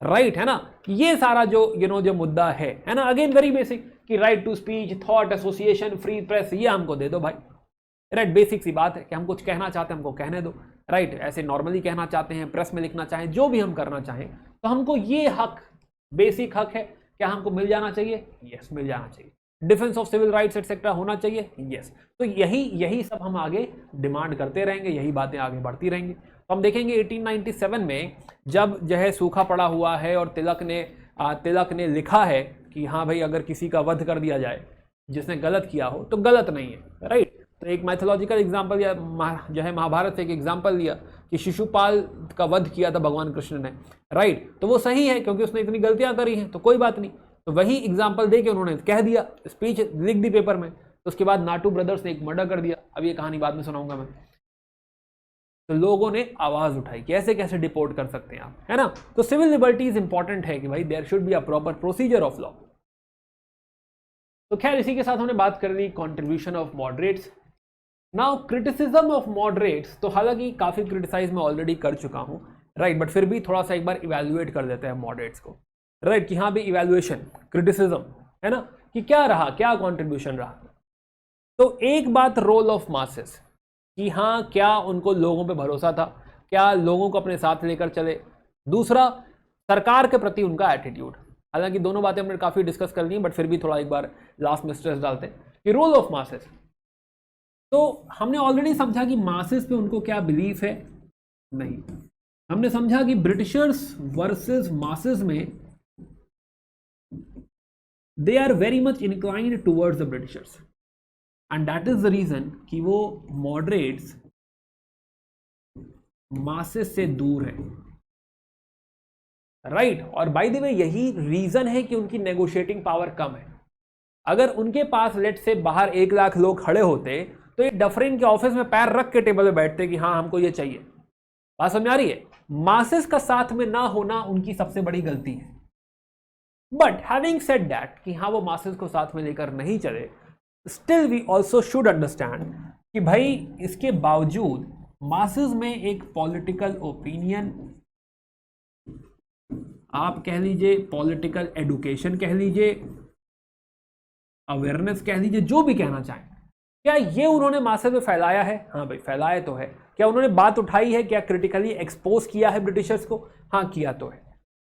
राइट है ना, ये सारा जो जो मुद्दा है ना, अगेन वेरी बेसिक, कि right to speech, thought association, free press, ये हमको दे दो भाई। राइट, बेसिक सी बात है कि हम कुछ कहना चाहते हैं हमको कहने दो। राइट, ऐसे नॉर्मली कहना चाहते हैं, प्रेस में लिखना चाहें, जो भी हम करना चाहें, तो हमको ये हक, बेसिक हक है, क्या हमको मिल जाना चाहिए? यस, मिल जाना चाहिए। Defence of civil rights etcetera होना चाहिए, यस। तो यही सब हम आगे डिमांड करते रहेंगे, यही बातें आगे बढ़ती रहेंगी। तो हम देखेंगे 1897 में जब जो है सूखा पड़ा हुआ है और तिलक ने लिखा है कि हाँ भाई अगर किसी का वध कर दिया जाए जिसने गलत किया हो तो गलत नहीं है। राइट, तो एक मैथोलॉजिकल एग्जाम्पल या जो है महाभारत से एक एग्जाम्पल लिया कि शिशुपाल का वध किया था भगवान कृष्ण ने। राइट, तो वो सही है क्योंकि उसने इतनी गलतियां करी हैं, तो कोई बात नहीं। तो वही एग्जाम्पल दे के उन्होंने कह दिया, स्पीच लिख दी पेपर में। तो उसके बाद नाटू ब्रदर्स ने एक मर्डर कर दिया, अब ये कहानी बाद में सुनाऊंगा मैं। तो लोगों ने आवाज उठाई कि ऐसे कैसे डिपोर्ट कर सकते हैं आप, है ना। तो सिविल लिबर्टीज इंपॉर्टेंट है कि भाई there should be a proper procedure of law. तो खैर इसी के साथ हमने बात कर ली contribution of moderates. Now criticism of moderates, तो हालांकि काफी क्रिटिसाइज मैं ऑलरेडी कर चुका हूं, राइट, बट फिर भी थोड़ा सा एक बार इवेल्युएट कर देते हैं मॉडरेट्स को। राइट, कि हाँ भी इवेल्युएशन, क्रिटिसिज्म, है ना, कि क्या रहा, क्या कंट्रीब्यूशन रहा। तो एक बात रोल ऑफ मासेस, कि हाँ क्या उनको लोगों पे भरोसा था, क्या लोगों को अपने साथ लेकर चले। दूसरा, सरकार के प्रति उनका एटीट्यूड। हालांकि दोनों बातें हमने काफी डिस्कस कर ली, बट फिर भी थोड़ा एक बार लास्ट में स्ट्रेस डालते हैं कि रोल ऑफ मासेस। तो हमने ऑलरेडी समझा कि मासेस पे उनको क्या बिलीफ है, नहीं। हमने समझा कि ब्रिटिशर्स वर्सेस मासेस में they are very much inclined towards the Britishers, and that is the reason कि वो moderates masses से दूर है। राइट, और बाय द वे यही रीजन है कि उनकी नेगोशिएटिंग पावर कम है। अगर उनके पास लेट से बाहर 1 लाख लोग खड़े होते तो ये डफरिन के ऑफिस में पैर रख के टेबल पे बैठते कि हाँ हमको ये चाहिए। बात समझ आ रही है? मासेस का साथ में ना होना उनकी सबसे बड़ी गलती है। बट हैविंग सेड दैट कि हाँ वो मासेस को साथ में लेकर नहीं चले, still we also should understand कि भाई इसके बावजूद मासेस में एक पॉलिटिकल ओपिनियन, आप कह लीजिए पॉलिटिकल एडुकेशन कह लीजिए, अवेयरनेस कह लीजिए, जो भी कहना चाहें, क्या ये उन्होंने मासेस में फैलाया है? हाँ भाई फैलाया तो है। क्या उन्होंने बात उठाई है? क्या क्रिटिकली एक्सपोज किया है ब्रिटिशर्स को? हाँ किया तो है।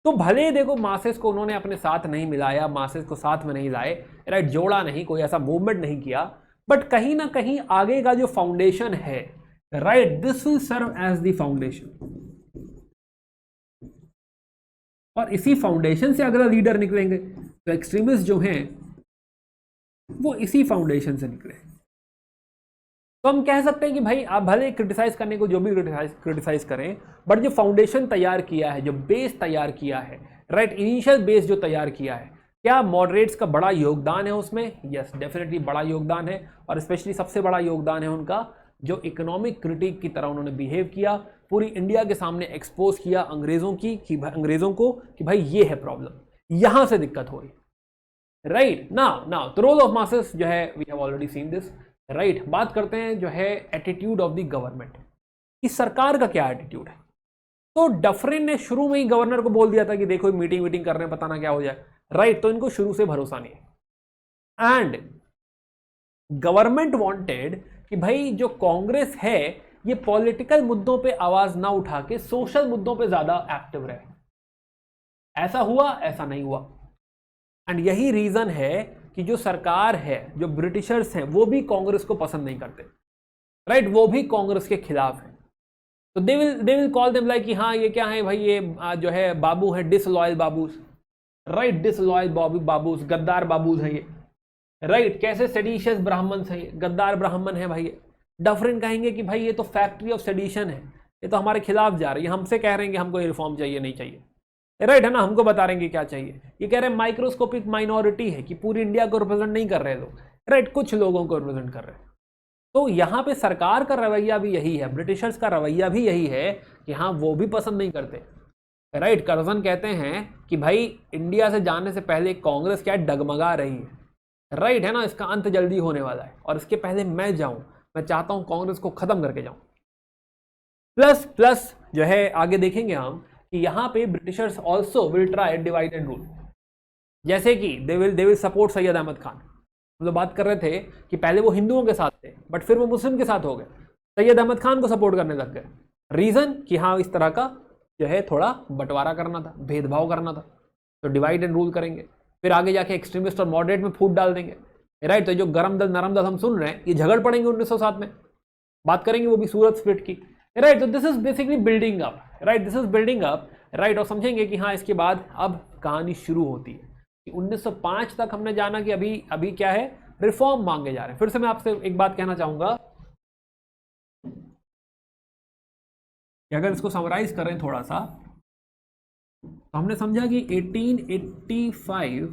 तो भले देखो मासेस को उन्होंने अपने साथ नहीं मिलाया, मासेस को साथ में नहीं लाए, राइट, जोड़ा नहीं, कोई ऐसा मूवमेंट नहीं किया, बट कहीं ना कहीं आगे का जो फाउंडेशन है, right, this will serve as the foundation. और इसी फाउंडेशन से अगर लीडर निकलेंगे तो एक्सट्रीमिस्ट जो हैं वो इसी फाउंडेशन से निकले। तो हम कह सकते हैं कि भाई आप भले क्रिटिसाइज करने को जो भी क्रिटिसाइज करें, बट जो फाउंडेशन तैयार किया है, जो बेस तैयार किया है, राइट, इनिशियल बेस जो तैयार किया है, क्या मॉडरेट्स का बड़ा योगदान है उसमें? यस, डेफिनेटली बड़ा योगदान है। और स्पेशली सबसे बड़ा योगदान है उनका जो इकोनॉमिक क्रिटिक की तरह उन्होंने बिहेव किया, पूरी इंडिया के सामने एक्सपोज किया अंग्रेजों को कि भाई ये है प्रॉब्लम, यहां से दिक्कत हो रही, right. Now the role of masses जो है, we have already seen this, right. बात करते हैं जो है एटीट्यूड ऑफ द गवर्नमेंट, कि सरकार का क्या एटीट्यूड है। तो डफरिन ने शुरू में ही गवर्नर को बोल दिया था कि देखो मीटिंग कर रहे हैं, पता ना क्या हो जाए, राइट। तो इनको शुरू से भरोसा नहीं है। एंड गवर्नमेंट वांटेड कि भाई जो कांग्रेस है ये पॉलिटिकल मुद्दों पे आवाज ना उठा के सोशल मुद्दों पे ज्यादा एक्टिव रहे। ऐसा हुआ? ऐसा नहीं हुआ। एंड यही रीजन है कि जो सरकार है, जो ब्रिटिशर्स हैं, वो भी कांग्रेस को पसंद नहीं करते, राइट। वो भी कांग्रेस के खिलाफ है। तो they will call them like कि हाँ ये क्या है भाई, ये जो है बाबू है, डिसलॉयल बाबूस, राइट, डिसलॉयल बाबूस, गद्दार बाबूस है ये, राइट। कैसे सेडिशियस ब्राह्मण है ये, गद्दार ब्राह्मण है भाई ये। डफरिन कहेंगे कि भाई ये तो फैक्ट्री ऑफ सेडिशन है, ये तो हमारे खिलाफ जा रही है, हमसे कह रहे हैं कि हमको ये रिफॉर्म चाहिए, नहीं चाहिए, राइट, है ना, हमको बता रहे हैं कि क्या चाहिए। ये कह रहे हैं माइक्रोस्कोपिक माइनॉरिटी है, कि पूरी इंडिया को रिप्रेजेंट नहीं कर रहे लोग, राइट, कुछ लोगों को रिप्रेजेंट कर रहे हैं। तो यहां पे सरकार का रवैया भी यही है, ब्रिटिशर्स का रवैया भी यही है कि हाँ वो भी पसंद नहीं करते, राइट। कर्जन कहते हैं कि भाई इंडिया से जाने से पहले कांग्रेस क्या डगमगा रही है, राइट, है ना, इसका अंत जल्दी होने वाला है, और इसके पहले मैं जाऊं, मैं चाहता हूं कांग्रेस को खत्म करके जाऊं। प्लस जो है आगे देखेंगे हम कि यहां पे Britishers also will try divide and rule, जैसे कि they will support Syed Ahmad Khan. हम लोग बात कर रहे थे कि पहले वो हिंदुओं के साथ थे, बट फिर वो मुस्लिम के साथ हो गए, सैयद अहमद खान को सपोर्ट करने लग गए। रीजन कि हाँ इस तरह का जो है थोड़ा बंटवारा करना था, भेदभाव करना था, तो डिवाइड एंड रूल करेंगे। फिर आगे जाके एक्सट्रीमिस्ट और मॉडरेट में फूट डाल देंगे, राइट। तो जो गरम दल नरम दल हम सुन रहे हैं, ये झगड़ पड़ेंगे 1907 में, बात करेंगे वो भी सूरत स्प्लिट की, राइट। तो this is basically building up, right, this is building up, right. और समझेंगे कि हाँ इसके बाद अब कहानी शुरू होती है कि 1905 तक हमने जाना कि अभी क्या है, रिफॉर्म मांगे जा रहे हैं। फिर से मैं आपसे एक बात कहना चाहूंगा कि अगर इसको समराइज करें थोड़ा सा, तो हमने समझा कि 1885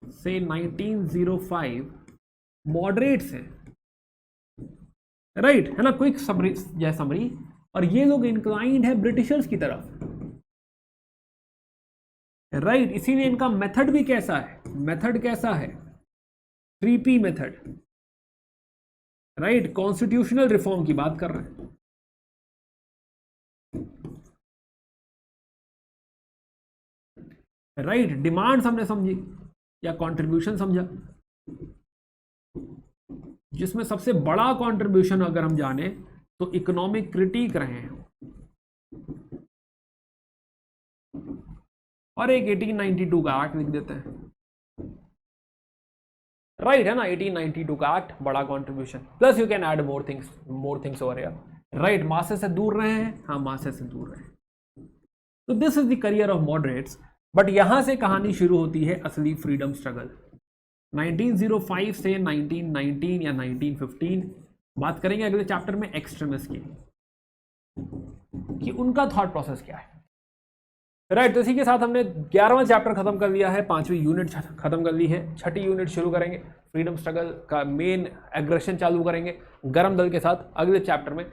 से 1905 मॉडरेट्स हैं, राइट, है ना, क्विक समरी, और ये लोग इंक्लाइंड है ब्रिटिशर्स की तरफ, राइट। इसीलिए इनका मेथड भी कैसा है, मेथड कैसा है, 3P method, right, constitutional reform की बात कर रहे हैं, राइट। डिमांड्स हमने समझी या कंट्रीब्यूशन समझा, जिसमें सबसे बड़ा कंट्रीब्यूशन अगर हम जाने तो इकोनॉमिक क्रिटिक रहे हैं, और एक 1892 का एक्ट लिख देते हैं, राइट, है ना, 1892 का एक्ट बड़ा contribution. Plus you can add more things over here, right. मासे से दूर रहे हैं, हाँ मासे से दूर रहे हैं। तो this is the career of moderates. But यहां से कहानी शुरू होती है असली फ्रीडम स्ट्रगल, 1905 से 1919 या 1915। बात करेंगे अगले चैप्टर में एक्सट्रीमिस्ट की, कि उनका थॉट प्रोसेस क्या है, राइट। तो इसी के साथ हमने 11वां चैप्टर खत्म कर लिया है, 5वीं यूनिट खत्म कर ली है, 6ठी यूनिट शुरू करेंगे, फ्रीडम स्ट्रगल का मेन एग्रेशन चालू करेंगे गरम दल के साथ अगले चैप्टर में।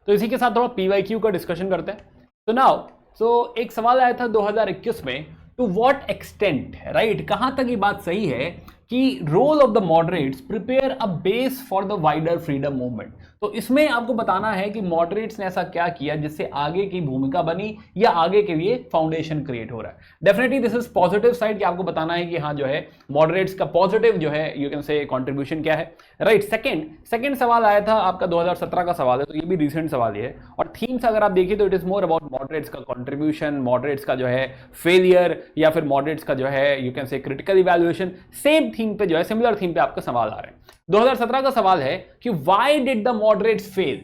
तो इसी के साथ थोड़ा PYQ का डिस्कशन करते हैं। तो नाउ एक सवाल आया था 2021 में, टू व्हाट एक्सटेंट, राइट, कहां तक ये बात सही है कि role of the moderates prepare a base for the wider freedom movement. तो इसमें आपको बताना है कि मॉडरेट्स ने ऐसा क्या किया जिससे आगे की भूमिका बनी या आगे के लिए फाउंडेशन क्रिएट हो रहा है। Definitely this is positive side, कि आपको बताना है कि हाँ जो है मॉडरेट्स का पॉजिटिव जो है यू कैन से कंट्रीब्यूशन क्या है, राइट। सेकंड सवाल आया था आपका 2017 का सवाल है, तो ये भी रिसेंट सवाल ही है, और थीम्स अगर आप देखिए तो it is more about moderates का कंट्रीब्यूशन, मॉडरेट्स का जो है फेलियर, या फिर मॉडरेट्स का जो है यू कैन से क्रिटिकल इवैल्यूएशन। सेम थीम पे जो है, सिमिलर थीम पे आपका सवाल आ रहे हैं। 2017 का सवाल है कि why did the moderates fail,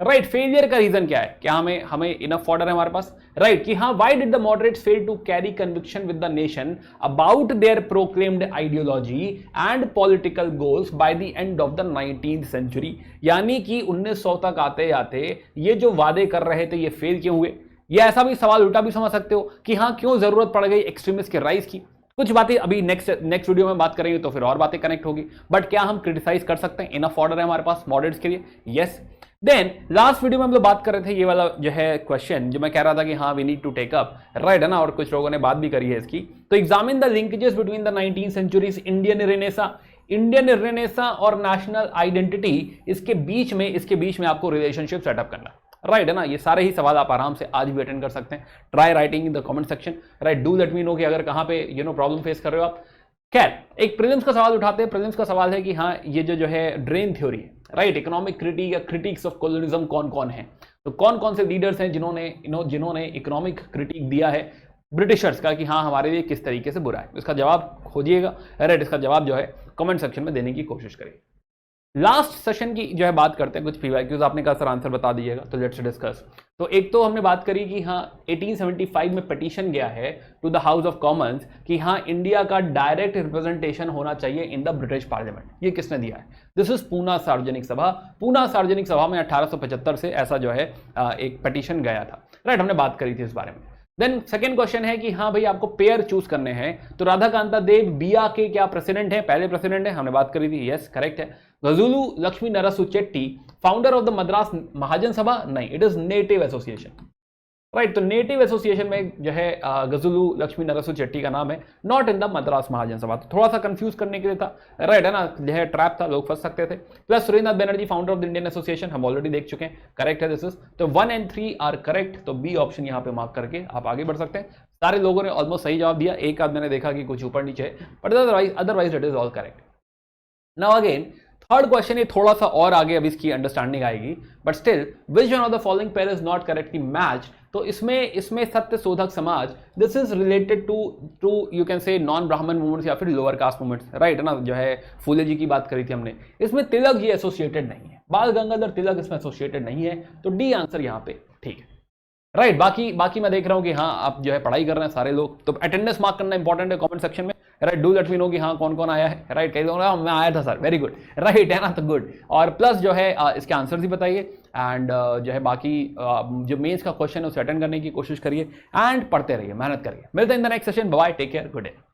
right, failure का रीजन क्या है? क्या हमें हमें इनफ ऑर्डर है हमारे पास? राइट, कि हाँ, why did the moderates fail to carry conviction with the nation about their proclaimed ideology and political goals by the end of the 19th century. यानी कि 1900 तक आते आते ये जो वादे कर रहे थे ये फेल क्यों हुए? ये ऐसा भी सवाल उल्टा भी समझ सकते हो कि हाँ, क्यों जरूरत पड़ गई एक्सट्रीमिस्ट के राइज की? कुछ बातें अभी नेक्स्ट वीडियो में बात करेंगे तो फिर और बातें कनेक्ट होगी, बट क्या हम क्रिटिसाइज कर सकते हैं? इनफ ऑर्डर है हमारे पास मॉडरेट्स के लिए, यस। देन लास्ट वीडियो में हम लोग बात कर रहे थे ये वाला जो है क्वेश्चन, जो मैं कह रहा था कि हाँ we need to take up, right है ना, और कुछ लोगों ने बात भी करी है इसकी। तो examine the linkages between the 19th century's Indian renaissance और नेशनल आइडेंटिटी, इसके बीच में आपको रिलेशनशिप सेटअप करना, राइट है ना। ये सारे ही सवाल आप आराम से आज भी अटेंड कर सकते हैं। Try writing in the comment section, right, do let me know कि अगर कहाँ पे प्रॉब्लम फेस कर रहे हो आप। खैर, एक प्रीलिम्स का सवाल उठाते हैं। प्रीलिम्स का सवाल है कि हाँ, ये जो है ड्रेन थ्योरी है, राइट, इकोनॉमिक क्रिटिक या क्रिटिक्स ऑफ कॉलोनिज्म कौन कौन है? तो कौन कौन से लीडर्स हैं जिन्होंने इकोनॉमिक क्रिटिक दिया है ब्रिटिशर्स का कि हाँ हमारे लिए किस तरीके से बुरा है? इसका जवाब खोजिएगा, राइट, इसका जवाब जो है कमेंट सेक्शन में देने की कोशिश करिए। लास्ट सेशन की जो है बात करते हैं, कुछ पीवाईक्यूज आपने कहा सर आंसर बता दीजिएगा, तो लेट्स डिस्कस। तो एक तो हमने बात करी कि हाँ 1875 में पिटीशन गया है to the House of Commons कि हाँ इंडिया का डायरेक्ट रिप्रेजेंटेशन होना चाहिए इन द ब्रिटिश पार्लियामेंट। ये किसने दिया है? दिस इज पूना सार्वजनिक सभा। पूना सार्वजनिक सभा में 1875 से ऐसा जो है एक पिटीशन गया था, राइट, हमने बात करी थी इस बारे में। देन सेकेंड क्वेश्चन है कि हाँ भाई आपको पेयर चूज करने हैं, तो राधा कांता देव बिया के क्या प्रेसिडेंट है? पहले प्रेसिडेंट है, हमने बात करी थी, यस करेक्ट है। Gazulu Lakshmi Narasu Chetty founder of the Madras Mahajan Sabha? नहीं, it is native association, right. तो नेटिव एसोसिएशन में जो है गजुलू लक्ष्मी नरसु चेट्टी का नाम है, not in the Madras Mahajan सभा। तो थोड़ा सा कंफ्यूज करने के लिए था, राइट है ना, जो है ट्रैप था, लोग फंस सकते थे। Plus Surendranath Banerjee founder of the Indian association, हम ऑलरेडी देख चुके हैं, करेक्ट है दिस इज। तो 1 and 3 आर करेक्ट, तो बी ऑप्शन यहाँ पे मार्क करके आप आगे बढ़ सकते हैं। सारे लोगों ने ऑलमोस्ट सही जवाब दिया, एक आध मैंने देखा कि कुछ ऊपर नीचे है, but otherwise it is all correct. Now again third question, ये थोड़ा सा और आगे अब इसकी अंडरस्टैंडिंग आएगी, but still which one of the following pair is not correctly match? तो इसमें Satya Shodhak Samaj, this is related to you can say non Brahmin movements या फिर लोअर कास्ट मूवमेंट्स, राइट है ना, जो है फूले जी की बात करी थी हमने। इसमें तिलक जी एसोसिएटेड नहीं है, बाल गंगाधर तिलक इसमें एसोसिएटेड नहीं है, तो डी आंसर यहाँ पे ठीक है, राइट। बाकी मैं देख रहा हूँ कि हाँ आप जो है पढ़ाई कर रहे हैं सारे लोग, तो अटेंडेंस मार्क करना इंपॉर्टेंट है कमेंट सेक्शन में, right, do let me know कि हाँ कौन कौन आया है, राइट। कई लोग मैं आया था सर, वेरी गुड, राइट है ना, तो गुड। और प्लस जो है इसके आंसर भी बताइए, एंड जो है बाकी जो मेंस का क्वेश्चन है उसे अटेंड करने की कोशिश करिए, एंड पढ़ते रहिए, मेहनत करिए। मिलते हैं in the next session, bye, take care, good day.